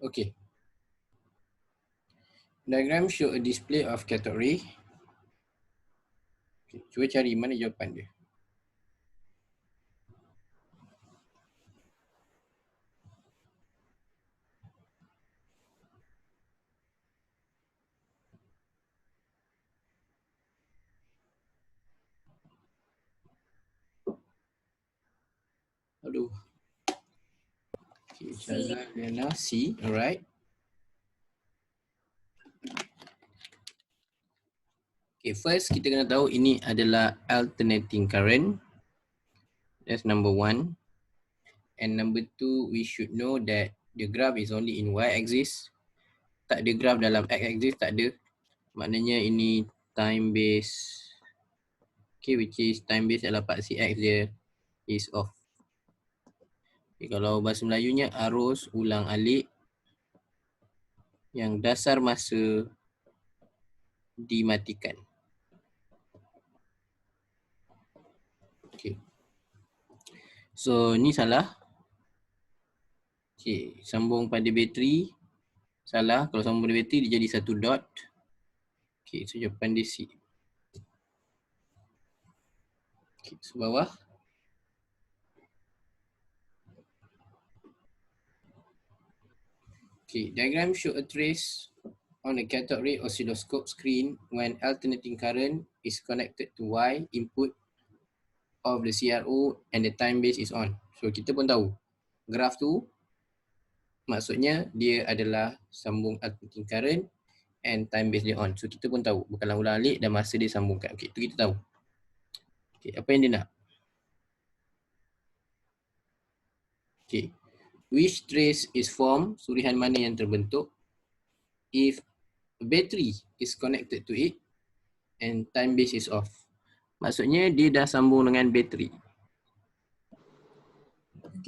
Okay. Diagram show a display of cathode ray. Okay. Cuba cari mana jawapan dia. Aduh. Okay, Syazal Lena C. Alright. Okay, first kita kena tahu ini adalah alternating current. That's number one. And number two, we should know that the graph is only in y-axis. Tak ada graph dalam x-axis, tak ada. Maknanya ini time base. Okay, which is time base adalah part CX dia is off. Okay, kalau bahasa Melayunya arus ulang alik yang dasar masa dimatikan. Okay. So ni salah. Okay, sambung pada bateri. Salah, kalau sambung pada bateri dia jadi satu dot. Okay, so jawapan dia C. Okay, so bawah. Okay, diagram show a trace on a cathode ray oscilloscope screen when alternating current is connected to Y input of the CRO and the time base is on. So kita pun tahu graf tu maksudnya dia adalah sambung alternating current and time base dia on. So kita pun tahu bekalan ulang alik dan masa dia sambungkan. Okay, itu kita tahu. Okay, apa yang dia nak? Okay. Which trace is formed? Surihan mana yang terbentuk if a battery is connected to it and time base is off? Maksudnya dia dah sambung dengan bateri.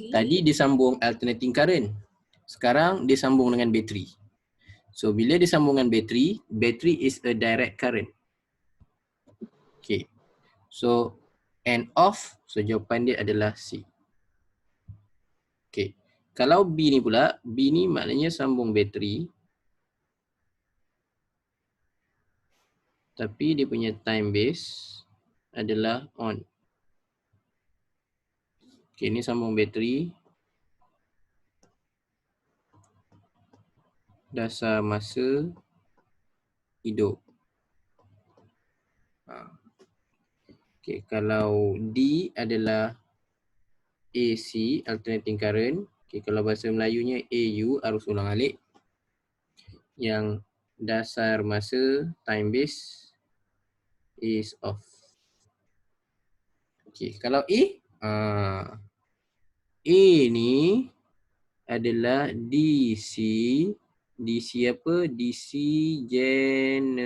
Tadi dia sambung alternating current. Sekarang dia sambung dengan bateri. So bila dia sambung dengan bateri, bateri is a direct current. Okay. So and off, so jawapan dia adalah C. Okay. Kalau B ni pula, B ni maknanya sambung bateri. Tapi dia punya time base adalah on. Okay, ni sambung bateri. Dasar masa hidup. Okay, kalau D adalah AC, alternating current. Okay, kalau bahasa Melayunya AU, arus ulang alik. Yang dasar masa, time base, is off. Okay, kalau A ni adalah DC apa? DC generator.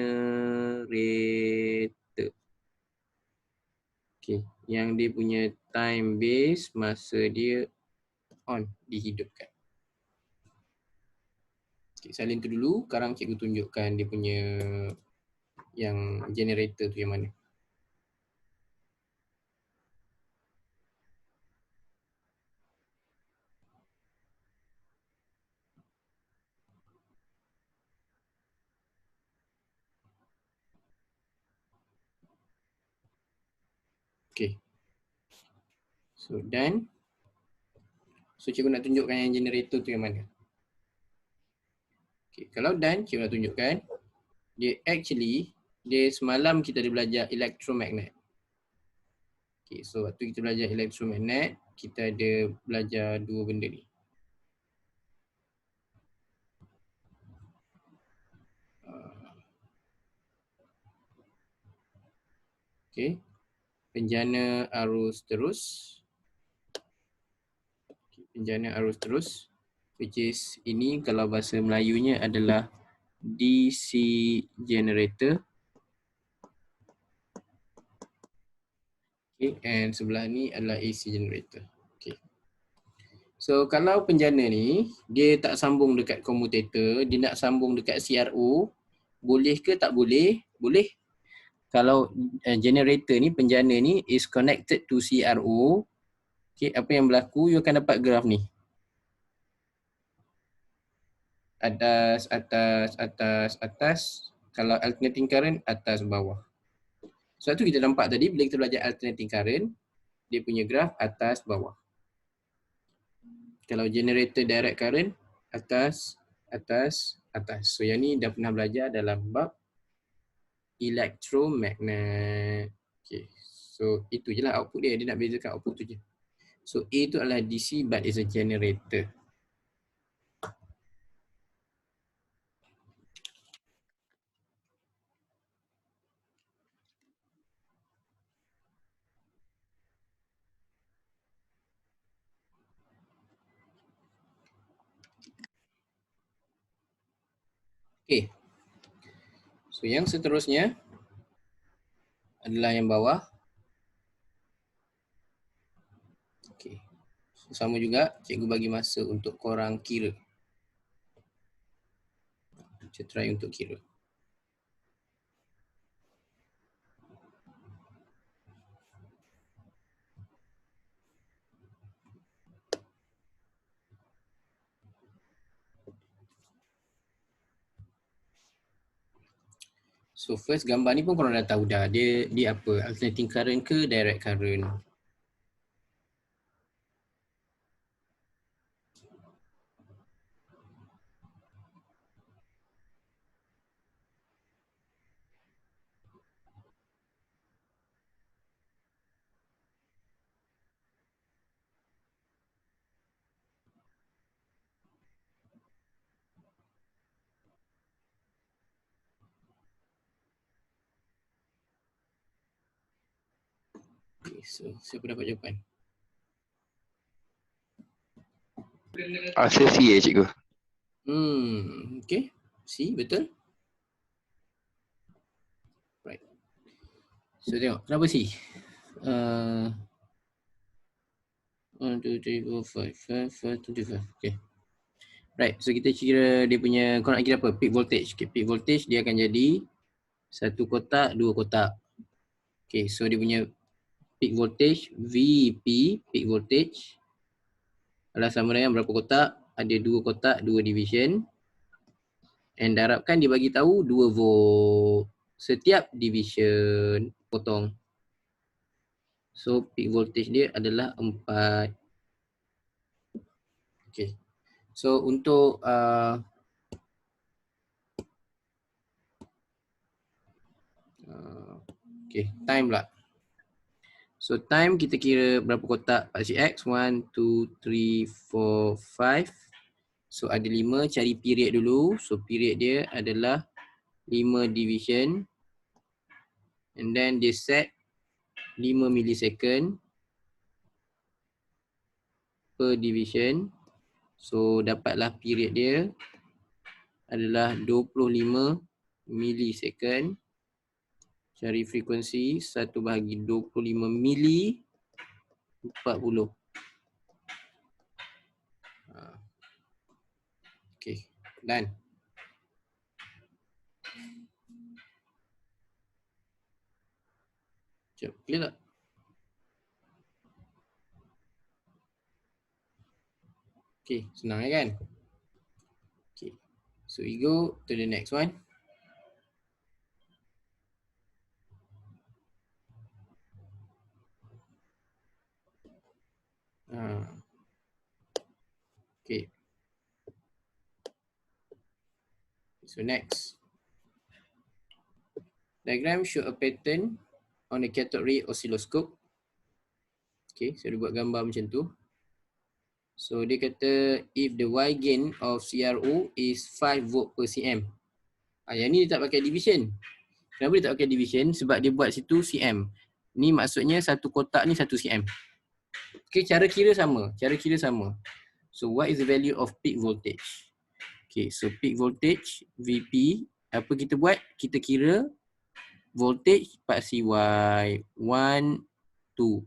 Okay, yang dia punya time base masa dia on dihidupkan. Okay, salin tu dulu. Sekarang cikgu tunjukkan dia punya yang generator tu yang mana. Okay. So done. So cikgu nak tunjukkan yang generator tu yang mana. Okay, kalau done, cikgu nak tunjukkan. Dia semalam kita ada belajar electromagnet. Okay, so waktu kita belajar electromagnet, kita ada belajar dua benda ni. Okay, penjana arus terus. Penjana arus terus, which is ini kalau bahasa Melayunya adalah DC generator. Okay, and sebelah ni adalah AC generator. Okay. So kalau penjana ni dia tak sambung dekat commutator, dia nak sambung dekat CRO, boleh ke tak boleh? Boleh. Kalau generator ni, penjana ni is connected to CRO, okay, apa yang berlaku? You akan dapat graf ni. Atas, atas, atas, atas. Kalau alternating current, atas, bawah. Sebab tu kita nampak tadi bila kita belajar alternating current, dia punya graf atas, bawah. Kalau generator direct current, atas, atas, atas. So yang ni dah pernah belajar dalam bab electromagnet. Okay. So itu je lah output dia. Dia nak bezakan output tu je. So A tu adalah DC but is a generator. Okay. So yang seterusnya adalah yang bawah. Okay. So, sama juga cikgu bagi masa untuk korang kira. Kita try untuk kira. So first gambar ni pun korang dah tahu dah. Dia apa? Alternating current ke direct current? Okay, so siapa dapat jawapan? Answer C cikgu. Okay. C, betul? Right. So tengok, kenapa C? 1, 2, 3, 4, 5, 5, 5, 25. Okay. Right, so kita kira dia punya, kau nak kira apa? Peak voltage. Okay, peak voltage dia akan jadi satu kotak, dua kotak. Okay, so dia punya peak voltage, VP, peak voltage adalah sama dengan berapa kotak? Ada dua kotak, dua division. And darabkan dia bagi tahu 2 volt setiap division potong. So peak voltage dia adalah 4. Okay. So untuk okay, time pula. So time kita kira berapa kotak paksi X? 1, 2, 3, 4, 5. So ada 5, cari period dulu. So period dia adalah 5 division. And then dia set 5 millisecond per division. So dapatlah period dia adalah 25 millisecond. Cari frekuensi 1/25 mili 40. Okay, done. Sekejap, clear tak? Okay, senang kan? Okay, so we go to the next one. Okay. So next. Diagram show a pattern on a cathode ray oscilloscope. Okay, so dia buat gambar macam tu. So dia kata if the Y gain of CRO is 5 volt per cm. Yang ni dia tak pakai division. Kenapa dia tak pakai division? Sebab dia buat situ cm. Ni maksudnya satu kotak ni 1 cm. Okay, cara kira sama. So what is the value of peak voltage? Okay, so peak voltage VP, apa kita buat? Kita kira voltage part CY 1, 2.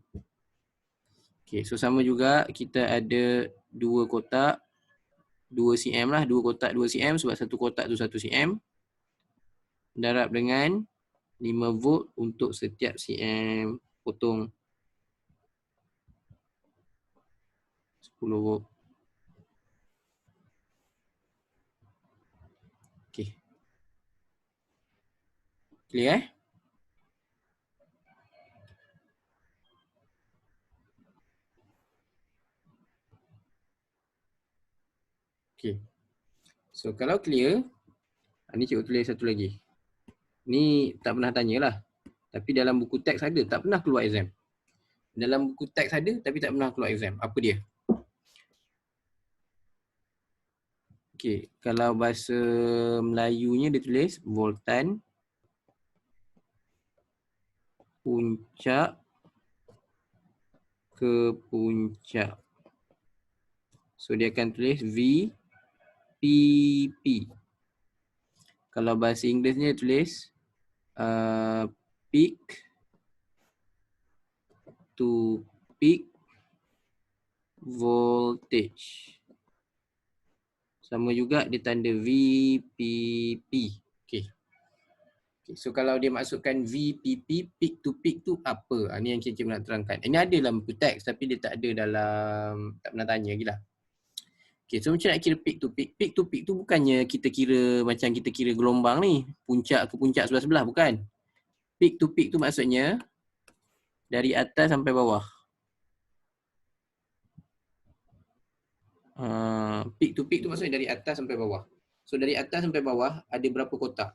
Okay, so sama juga kita ada 2 kotak 2 cm lah, 2 kotak 2 cm sebab satu kotak tu 1 cm. Darab dengan 5 volt untuk setiap cm potong 10 volt. Okay. Clear Okay. So kalau clear, ni cikgu tulis satu lagi. Ni tak pernah tanyalah. Tapi dalam buku teks ada, tak pernah keluar exam. Dalam buku teks ada tapi tak pernah keluar exam. Apa dia? Okay, kalau bahasa Melayunya dia tulis voltan puncak ke puncak. So dia akan tulis VPP. Kalau bahasa Inggerisnya tulis peak to peak voltage. Sama juga dia tanda VPP. Okay. So kalau dia masukkan VPP, peak to peak tu apa? Ni yang cikgu nak terangkan. Ini ada dalam buku teks tapi dia tak ada dalam, tak pernah tanya lagi lah. Okay, so macam nak kira peak to peak. Peak to peak tu bukannya kita kira macam kita kira gelombang ni. Puncak ke puncak sebelah-sebelah, bukan. Peak to peak tu maksudnya dari atas sampai bawah. Peak to peak tu maksudnya dari atas sampai bawah. So dari atas sampai bawah ada berapa kotak?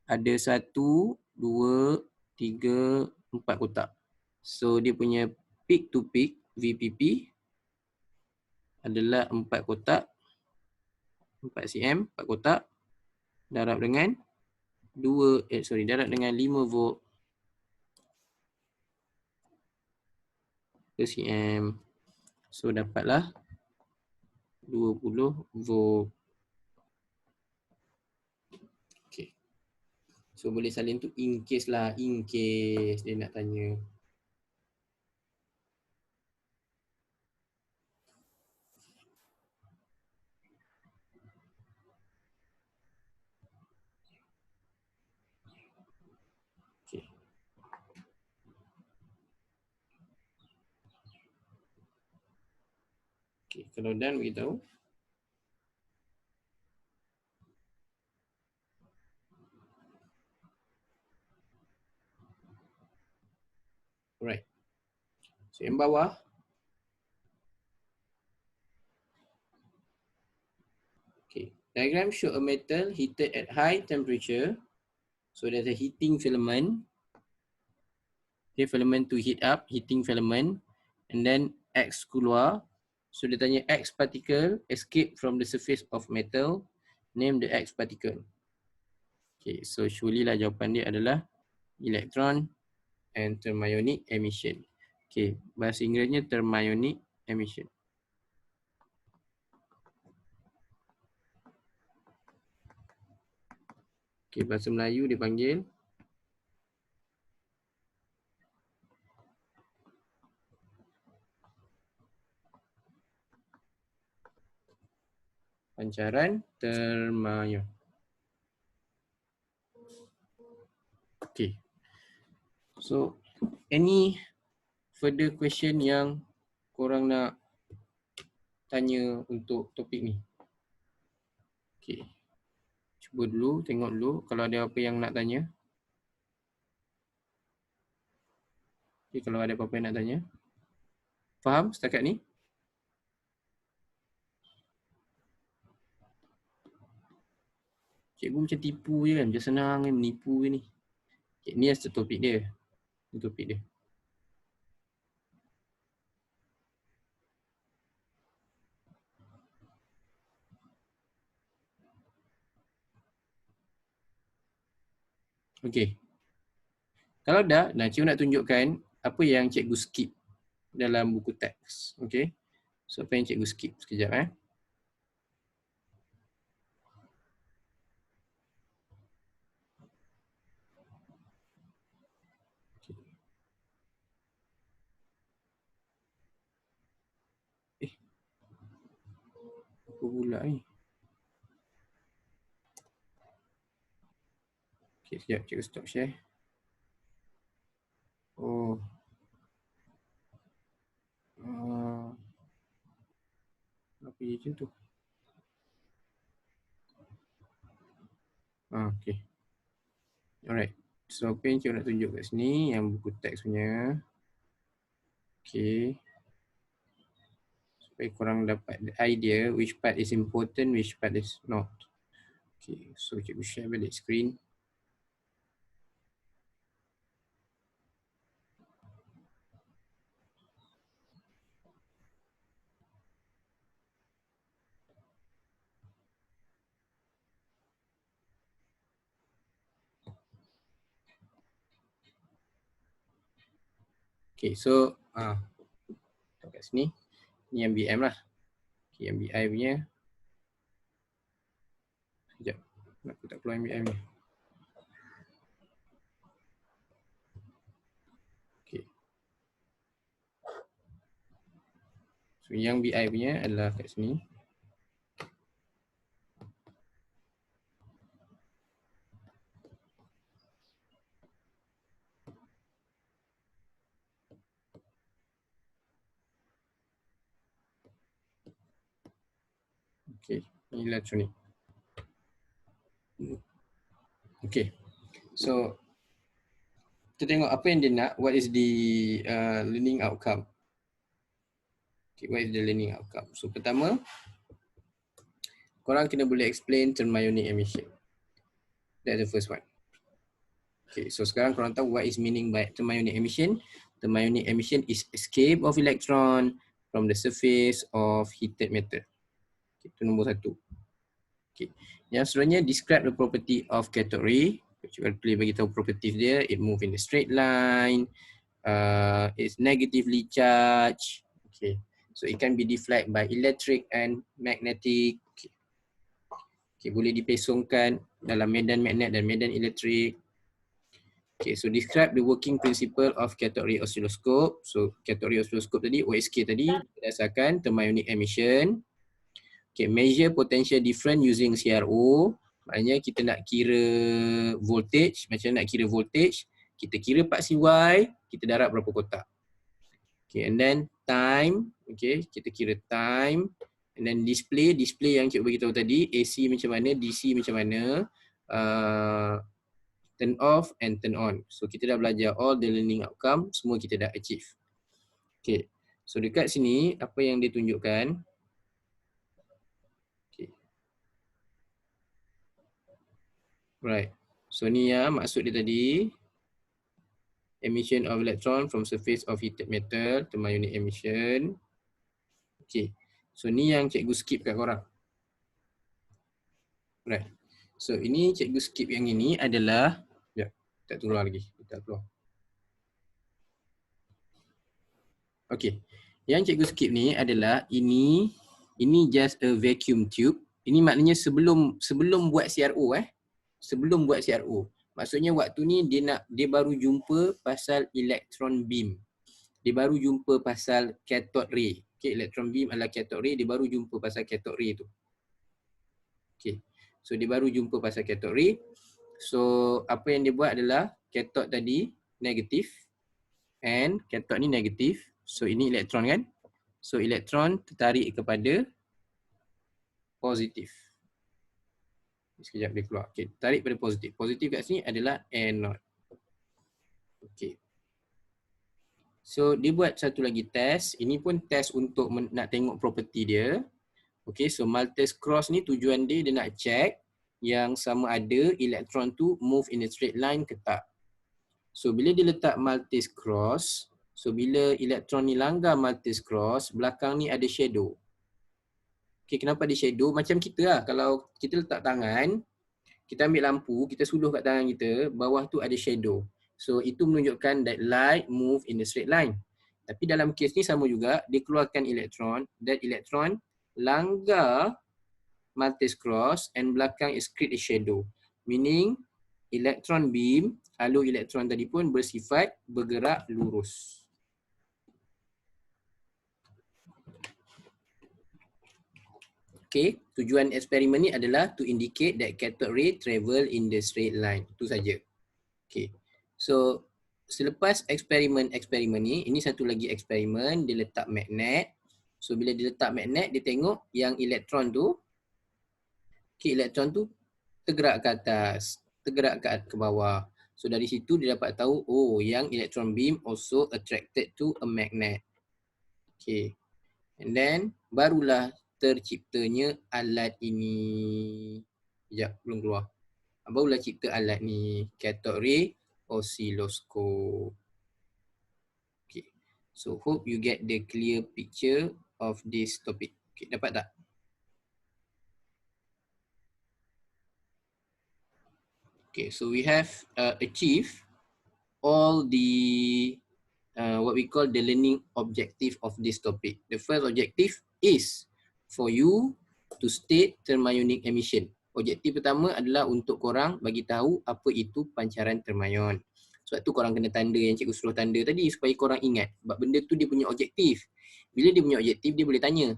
Ada 1, 2, 3, 4 kotak. So dia punya peak to peak VPP adalah 4 kotak. 4 cm, 4 kotak. Darab dengan darab dengan 5 volt per cm. So dapatlah 20 volt. Okay. So boleh salin tu in case lah, in case dia nak tanya. Okay. Okay, kalau done beritahu. Alright. So yang bawah. Okay. Diagram show a metal heated at high temperature. So there's a heating filament. Okay, filament to heat up, heating filament. And then X keluar. So dia tanya X particle escape from the surface of metal. Name the X particle. Okay, so surely lah jawapan dia adalah electron and thermionic emission. Okay, bahasa Inggerisnya thermionic emission. Okay, bahasa Melayu dipanggil pancaran termion. Okay. So, any further question yang korang nak tanya untuk topik ni? Okay. Cuba dulu, tengok dulu kalau ada apa yang nak tanya. Okay, kalau ada apa-apa yang nak tanya. Faham setakat ni? Cikgu macam tipu je kan, macam senang kan, menipu je ni. Okay, ni adalah topik dia. Ini topik dia. Okay. Kalau dah, cikgu nak tunjukkan apa yang cikgu skip dalam buku teks. Okay. So, apa yang cikgu skip? Sekejap. Apa pula ni? Okay, sekejap. Cikgu stop share. Oh. Apa je macam tu? Okay. Alright. So, apa yang cikgu nak tunjuk kat sini, yang buku teks punya. Okay. Supaya korang dapat the idea which part is important, which part is not. Okay. So, cikgu share balik screen. Okay, so kat sini ni yang BM lah. Okay, yang BI punya. Sekejap. Aku tak keluar yang BI ni. Okay. So yang BI punya adalah kat sini. Okay, ini elektronik. Okay, so kita tengok apa yang dia nak. What is the learning outcome? Okay, what is the learning outcome? So pertama, korang kena boleh explain thermionic emission. That's the first one. Okay, so sekarang korang tahu what is meaning by thermionic emission. Thermionic emission is escape of electron from the surface of heated metal. Okay, itu nombor satu. Okay. Yang seterusnya, describe the property of cathode ray. Cikgu boleh bagi tahu properties dia. It move in a straight line. It's negatively charged. Okay. So it can be deflect by electric and magnetic. Okay. Okay, boleh dipesongkan dalam medan magnet dan medan elektrik. Okay, so describe the working principle of cathode ray oscilloscope. So cathode ray oscilloscope tadi, OSK tadi, berdasarkan thermionic emission. Okay, measure potential difference using CRO. Maknanya kita nak kira voltage. Macam nak kira voltage, kita kira part CY, kita darab berapa kotak. Okay, and then time. Okay, kita kira time. And then display yang cikgu bagi tahu tadi, AC macam mana, DC macam mana. Turn off and turn on. So kita dah belajar all the learning outcome, semua kita dah achieve. Okay, so dekat sini apa yang dia tunjukkan. Right. So ni ya maksud dia tadi. Emission of electron from surface of heated metal, thermionic emission. Okay. So ni yang cikgu skip kat korang. Right. So ini cikgu skip yang ini adalah Tak keluar lagi. Tak keluar. Okey. Yang cikgu skip ni adalah ini just a vacuum tube. Ini maknanya sebelum buat CRO Sebelum buat CRO. Maksudnya waktu ni dia baru jumpa pasal electron beam. Dia baru jumpa pasal cathode ray. Okay, electron beam adalah cathode ray, dia baru jumpa pasal cathode ray tu. Okay. So dia baru jumpa pasal cathode ray. So apa yang dia buat adalah cathode tadi negatif and cathode ni negatif. So ini elektron kan? So elektron tertarik kepada positif. Sekejap dia keluar. Okay, tarik pada positif. Positif kat sini adalah anode. Okay. So dia buat satu lagi test. Ini pun test untuk nak tengok property dia. Okay, so Maltese cross ni tujuan dia nak check yang sama ada elektron tu move in a straight line ke tak. So bila dia letak Maltese cross, so bila elektron ni langgar Maltese cross, belakang ni ada shadow. Okay, kenapa ada shadow? Macam kita lah, kalau kita letak tangan, kita ambil lampu, kita suluh kat tangan kita, bawah tu ada shadow. So itu menunjukkan that light move in a straight line. Tapi dalam kes ni sama juga, dia keluarkan elektron, that elektron langgar Maltese cross and belakang is create a shadow. Meaning electron beam, alur elektron tadi pun bersifat bergerak lurus. Okay, tujuan eksperimen ni adalah to indicate that cathode ray travel in the straight line. Itu saja. Okay, so selepas eksperimen ni, ini satu lagi eksperimen, dia letak magnet. So bila dia letak magnet, dia tengok yang elektron tu, okay, elektron tu tergerak ke atas, tergerak ke bawah. So dari situ dia dapat tahu, oh yang electron beam also attracted to a magnet. Okay, and then barulah terciptanya alat ini. Sekejap, belum keluar. Barulah cipta alat ni, cathode ray oscilloscope. Okay, so hope you get the clear picture of this topic. Okay, dapat tak? Okay, so we have achieved all the what we call the learning objective of this topic. The first objective is for you to state thermionic emission. Objektif pertama adalah untuk korang bagi tahu apa itu pancaran termayon. Sebab tu korang kena tanda yang cikgu suruh tanda tadi supaya korang ingat. Sebab benda tu dia punya objektif. Bila dia punya objektif, dia boleh tanya.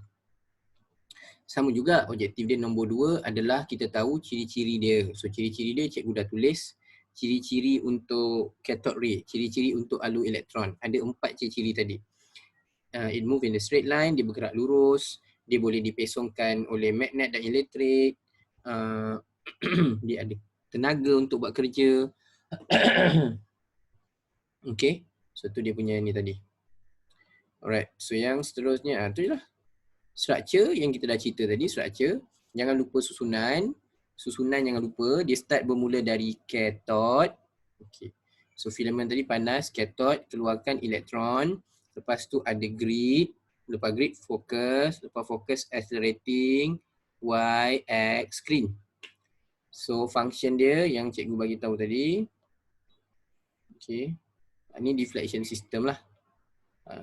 Sama juga objektif dia nombor 2 adalah kita tahu ciri-ciri dia. So ciri-ciri dia cikgu dah tulis. Ciri-ciri untuk cathode ray, ciri-ciri untuk alur elektron. Ada 4 ciri-ciri tadi. It move in a straight line, dia bergerak lurus, dia boleh dipesongkan oleh magnet dan elektrik, dia ada tenaga untuk buat kerja. Okay, so tu dia punya ni tadi. Alright, so yang seterusnya, tu je lah. Structure yang kita dah cerita tadi, structure. Jangan lupa susunan. Susunan jangan lupa, dia start bermula dari cathode. Okay. So filament tadi panas, cathode, keluarkan elektron. Lepas tu ada grid. Lepas grid focus. Lepas focus accelerating. Y, X, screen. So function dia yang cikgu bagi tahu tadi. Okay. Ini deflection system lah.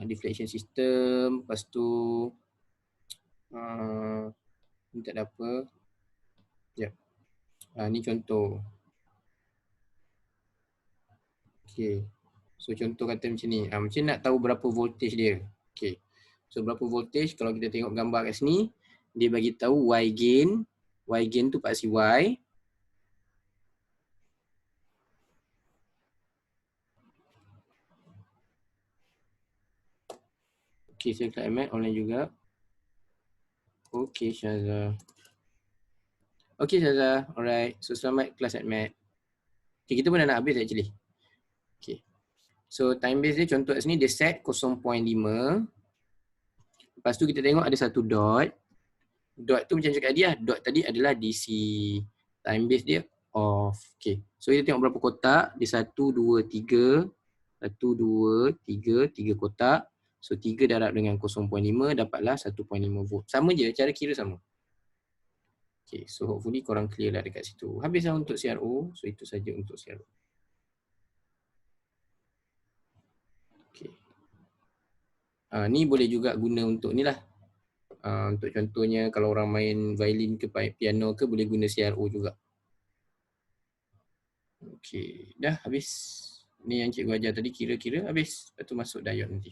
Deflection system. Lepas tu ni tak ada apa. Ya. Ni contoh. Okay. So contoh kata macam ni. Macam nak tahu berapa voltage dia. Okay. So berapa voltage, kalau kita tengok gambar kat sini, dia bagi tahu Y gain. Y gain tu paksi Y. Okay, saya kelas MAT online juga. Okay, Syaza. Okay, Syaza. Alright. So selamat kelas MAT. Okay, kita pun dah nak habis actually. Okay. So time base dia contoh kat sini dia set 0.5. Lepas tu kita tengok ada satu dot. Dot tu macam cakap dia, dot tadi adalah DC. Time base dia off. Okay. So kita tengok berapa kotak. Dia 1, 2, 3. 1, 2, 3. 3 kotak. So 3 darab dengan 0.5 dapatlah 1.5 volt. Sama je, cara kira sama. Okay, so hopefully korang clear lah dekat situ. Habislah untuk CRO. So itu saja untuk CRO. Ni boleh juga guna untuk ni lah. Untuk contohnya kalau orang main violin ke piano ke boleh guna CRO juga. Okey, dah habis. Ni yang cikgu ajar tadi kira-kira habis. Lepas tu masuk diode nanti.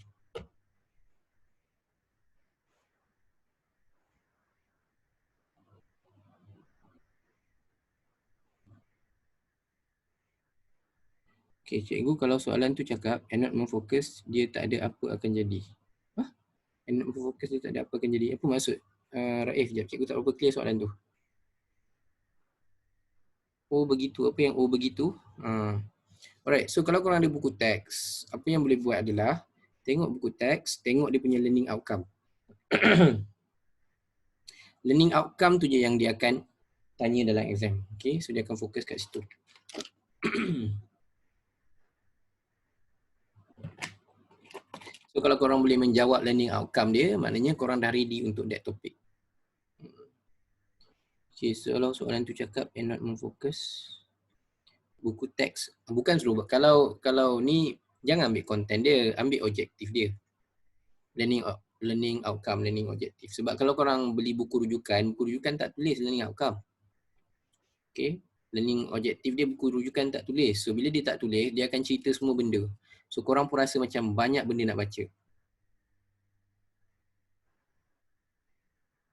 Okey, cikgu kalau soalan tu cakap anode memfokus dia tak ada apa akan jadi. Anode memfokus dia tak ada apa akan jadi. Apa maksud? Raif, sekejap. Cikgu tak berapa clear soalan tu. Oh begitu. Apa yang oh begitu? Alright, so kalau korang ada buku teks, apa yang boleh buat adalah tengok buku teks, tengok dia punya learning outcome. Learning outcome tu je yang dia akan tanya dalam exam. Okay, so dia akan fokus kat situ. So kalau korang boleh menjawab learning outcome dia, maknanya korang dah ready untuk that topic. Okay, so kalau soalan tu cakap anode memfokus buku teks, bukan suruh kalau ni jangan ambil konten dia, ambil objektif dia. Learning outcome, learning objektif. Sebab kalau korang beli buku rujukan tak tulis learning outcome. Okay, learning objektif dia buku rujukan tak tulis. So bila dia tak tulis, dia akan cerita semua benda. So korang pun rasa macam banyak benda nak baca.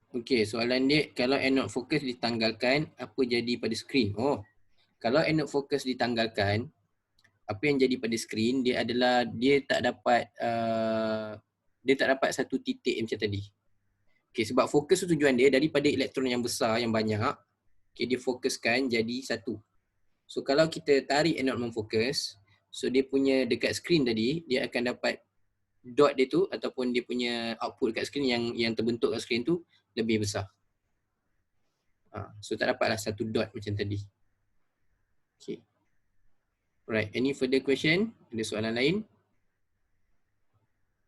Okay, soalan dia, kalau anode focus ditanggalkan, apa jadi pada skrin? Oh, kalau anode focus ditanggalkan, apa yang jadi pada skrin dia adalah dia tak dapat satu titik macam tadi. Okay, sebab fokus tu tujuan dia daripada elektron yang besar, yang banyak, okay, dia fokuskan jadi satu. So kalau kita tarik anode memfokus, so dia punya dekat skrin tadi, dia akan dapat dot dia tu ataupun dia punya output dekat skrin yang terbentuk kat skrin tu lebih besar. So tak dapatlah satu dot macam tadi. Okay. Alright, any further question? Ada soalan lain?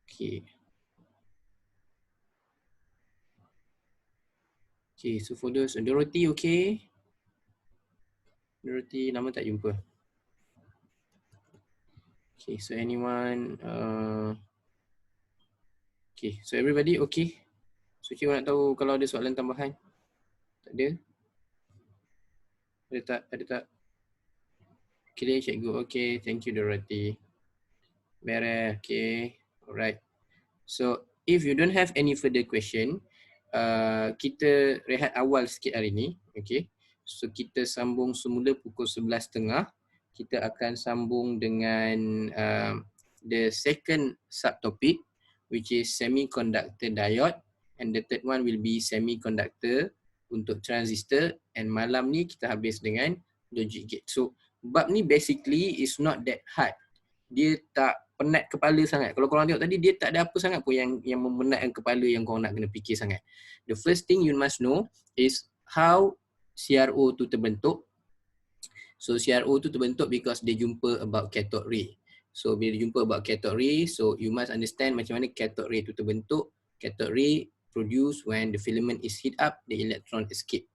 Okay. Okay, so for those, Dorothy okay? Dorothy, lama tak jumpa. Okay, so anyone? Okay, so everybody okay? So cikgu nak tahu kalau ada soalan tambahan. Tak ada? Ada tak? Ada tak? Clear cikgu. Okay, thank you Dorothy. Beres, okay. Alright. So if you don't have any further question, kita rehat awal sikit hari ni. Okay. So kita sambung semula pukul 11.30. Kita akan sambung dengan the second subtopic, which is semiconductor diode, and the third one will be semiconductor untuk transistor, and malam ni kita habis dengan logic gate. So bab ni basically is not that hard. Dia tak penat kepala sangat. Kalau korang tengok tadi, dia tak ada apa sangat pun yang memenatkan kepala yang korang nak kena fikir sangat. The first thing you must know is how CRO tu terbentuk. So CRO tu terbentuk because dia jumpa about cathode ray. So bila dia jumpa about cathode ray, so you must understand macam mana cathode ray tu terbentuk. Cathode ray produced when the filament is heat up, the electron escape.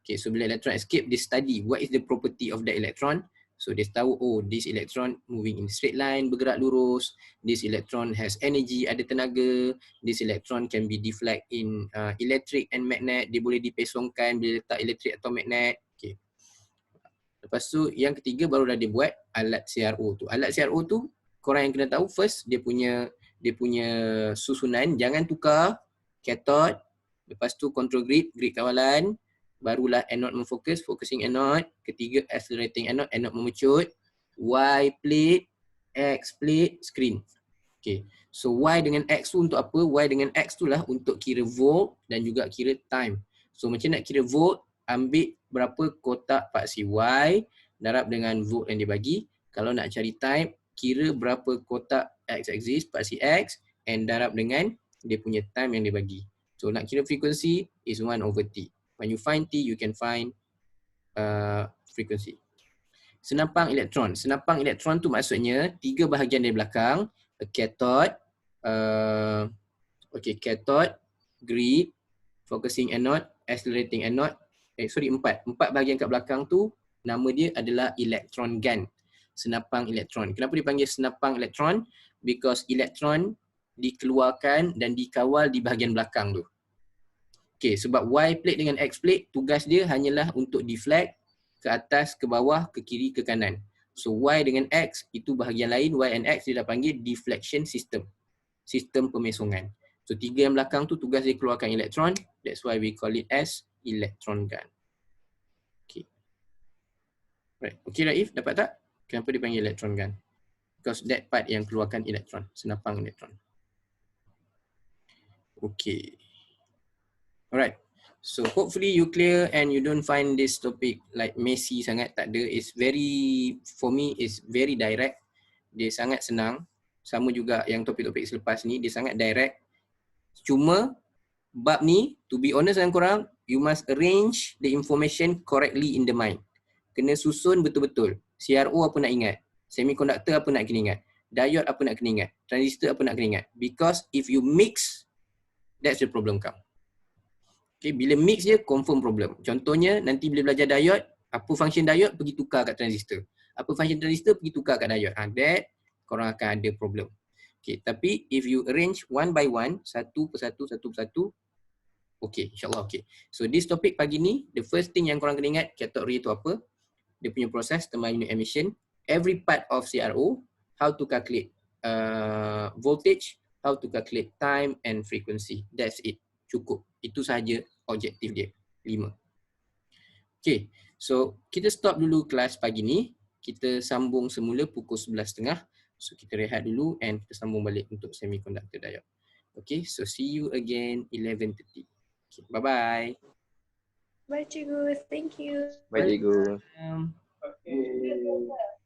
Okay, so bila electron escape, dia study what is the property of the electron. So dia tahu, oh, this electron moving in straight line, bergerak lurus. This electron has energy, ada tenaga. This electron can be deflect in electric and magnet. Dia boleh dipesongkan bila letak elektrik atau magnet. Okay. Lepas tu yang ketiga barulah dia buat alat CRO tu. Alat CRO tu korang yang kena tahu first dia punya susunan, jangan tukar cathode. Lepas tu control grid kawalan. Barulah anode memfokus, focusing anode. Ketiga, accelerating anode, anode memecut. Y plate, X plate, screen. Okay. So Y dengan X tu untuk apa? Y dengan X tu lah untuk kira volt dan juga kira time. So macam nak kira volt, ambil berapa kotak paksi Y, darab dengan volt yang dia bagi. Kalau nak cari time, kira berapa kotak X axis, paksi X, and darab dengan dia punya time yang dia bagi. So nak kira frequency is 1/T. When you find T, you can find frequency. Senapang elektron. Senapang elektron tu maksudnya tiga bahagian dari belakang. A cathode, cathode, grid, focusing anode, accelerating anode. Empat. Empat bahagian kat belakang tu, nama dia adalah elektron gun. Senapang elektron. Kenapa dipanggil senapang elektron? Because elektron dikeluarkan dan dikawal di bahagian belakang tu. Okay, sebab Y plate dengan X plate tugas dia hanyalah untuk deflect ke atas, ke bawah, ke kiri, ke kanan. So Y dengan X itu bahagian lain, Y and X dia dah panggil deflection system. Sistem pemesongan. So tiga yang belakang tu tugas dia keluarkan elektron. That's why we call it as electron gun. Okay. Right. Okay Raif, dapat tak? Kenapa dia panggil electron gun? Because that part yang keluarkan elektron, senapang elektron. Okay. Alright. So hopefully you clear and you don't find this topic like messy sangat. Tak ada. It's very, for me, it's very direct. Dia sangat senang. Sama juga yang topik-topik selepas ni, dia sangat direct. Cuma bab ni, to be honest dengan korang, you must arrange the information correctly in the mind. Kena susun betul-betul. CRO apa nak ingat? Semiconductor apa nak kena ingat? Diode apa nak kena ingat? Transistor apa nak kena ingat? Because if you mix, that's the problem come. Okay, bila mix je, confirm problem. Contohnya, nanti bila belajar diode, apa function diode, pergi tukar kat transistor. Apa function transistor, pergi tukar kat diode. That, korang akan ada problem. Okay, tapi if you arrange one by one, satu persatu, okay, insyaAllah okay. So this topic pagi ni, the first thing yang korang kena ingat, cathode ray tu apa, dia punya proses, thermal unit emission, every part of CRO, how to calculate voltage, how to calculate time and frequency. That's it. Cukup. Itu sahaja objektif dia. 5. Okay. So, kita stop dulu kelas pagi ni. Kita sambung semula pukul 11.30. So, kita rehat dulu and kita sambung balik untuk semiconductor diode. Okay. So, see you again 11.30. Okay. Bye-bye. Bye, Cikgu. Thank you. Baik, cikgu. Um, Okay.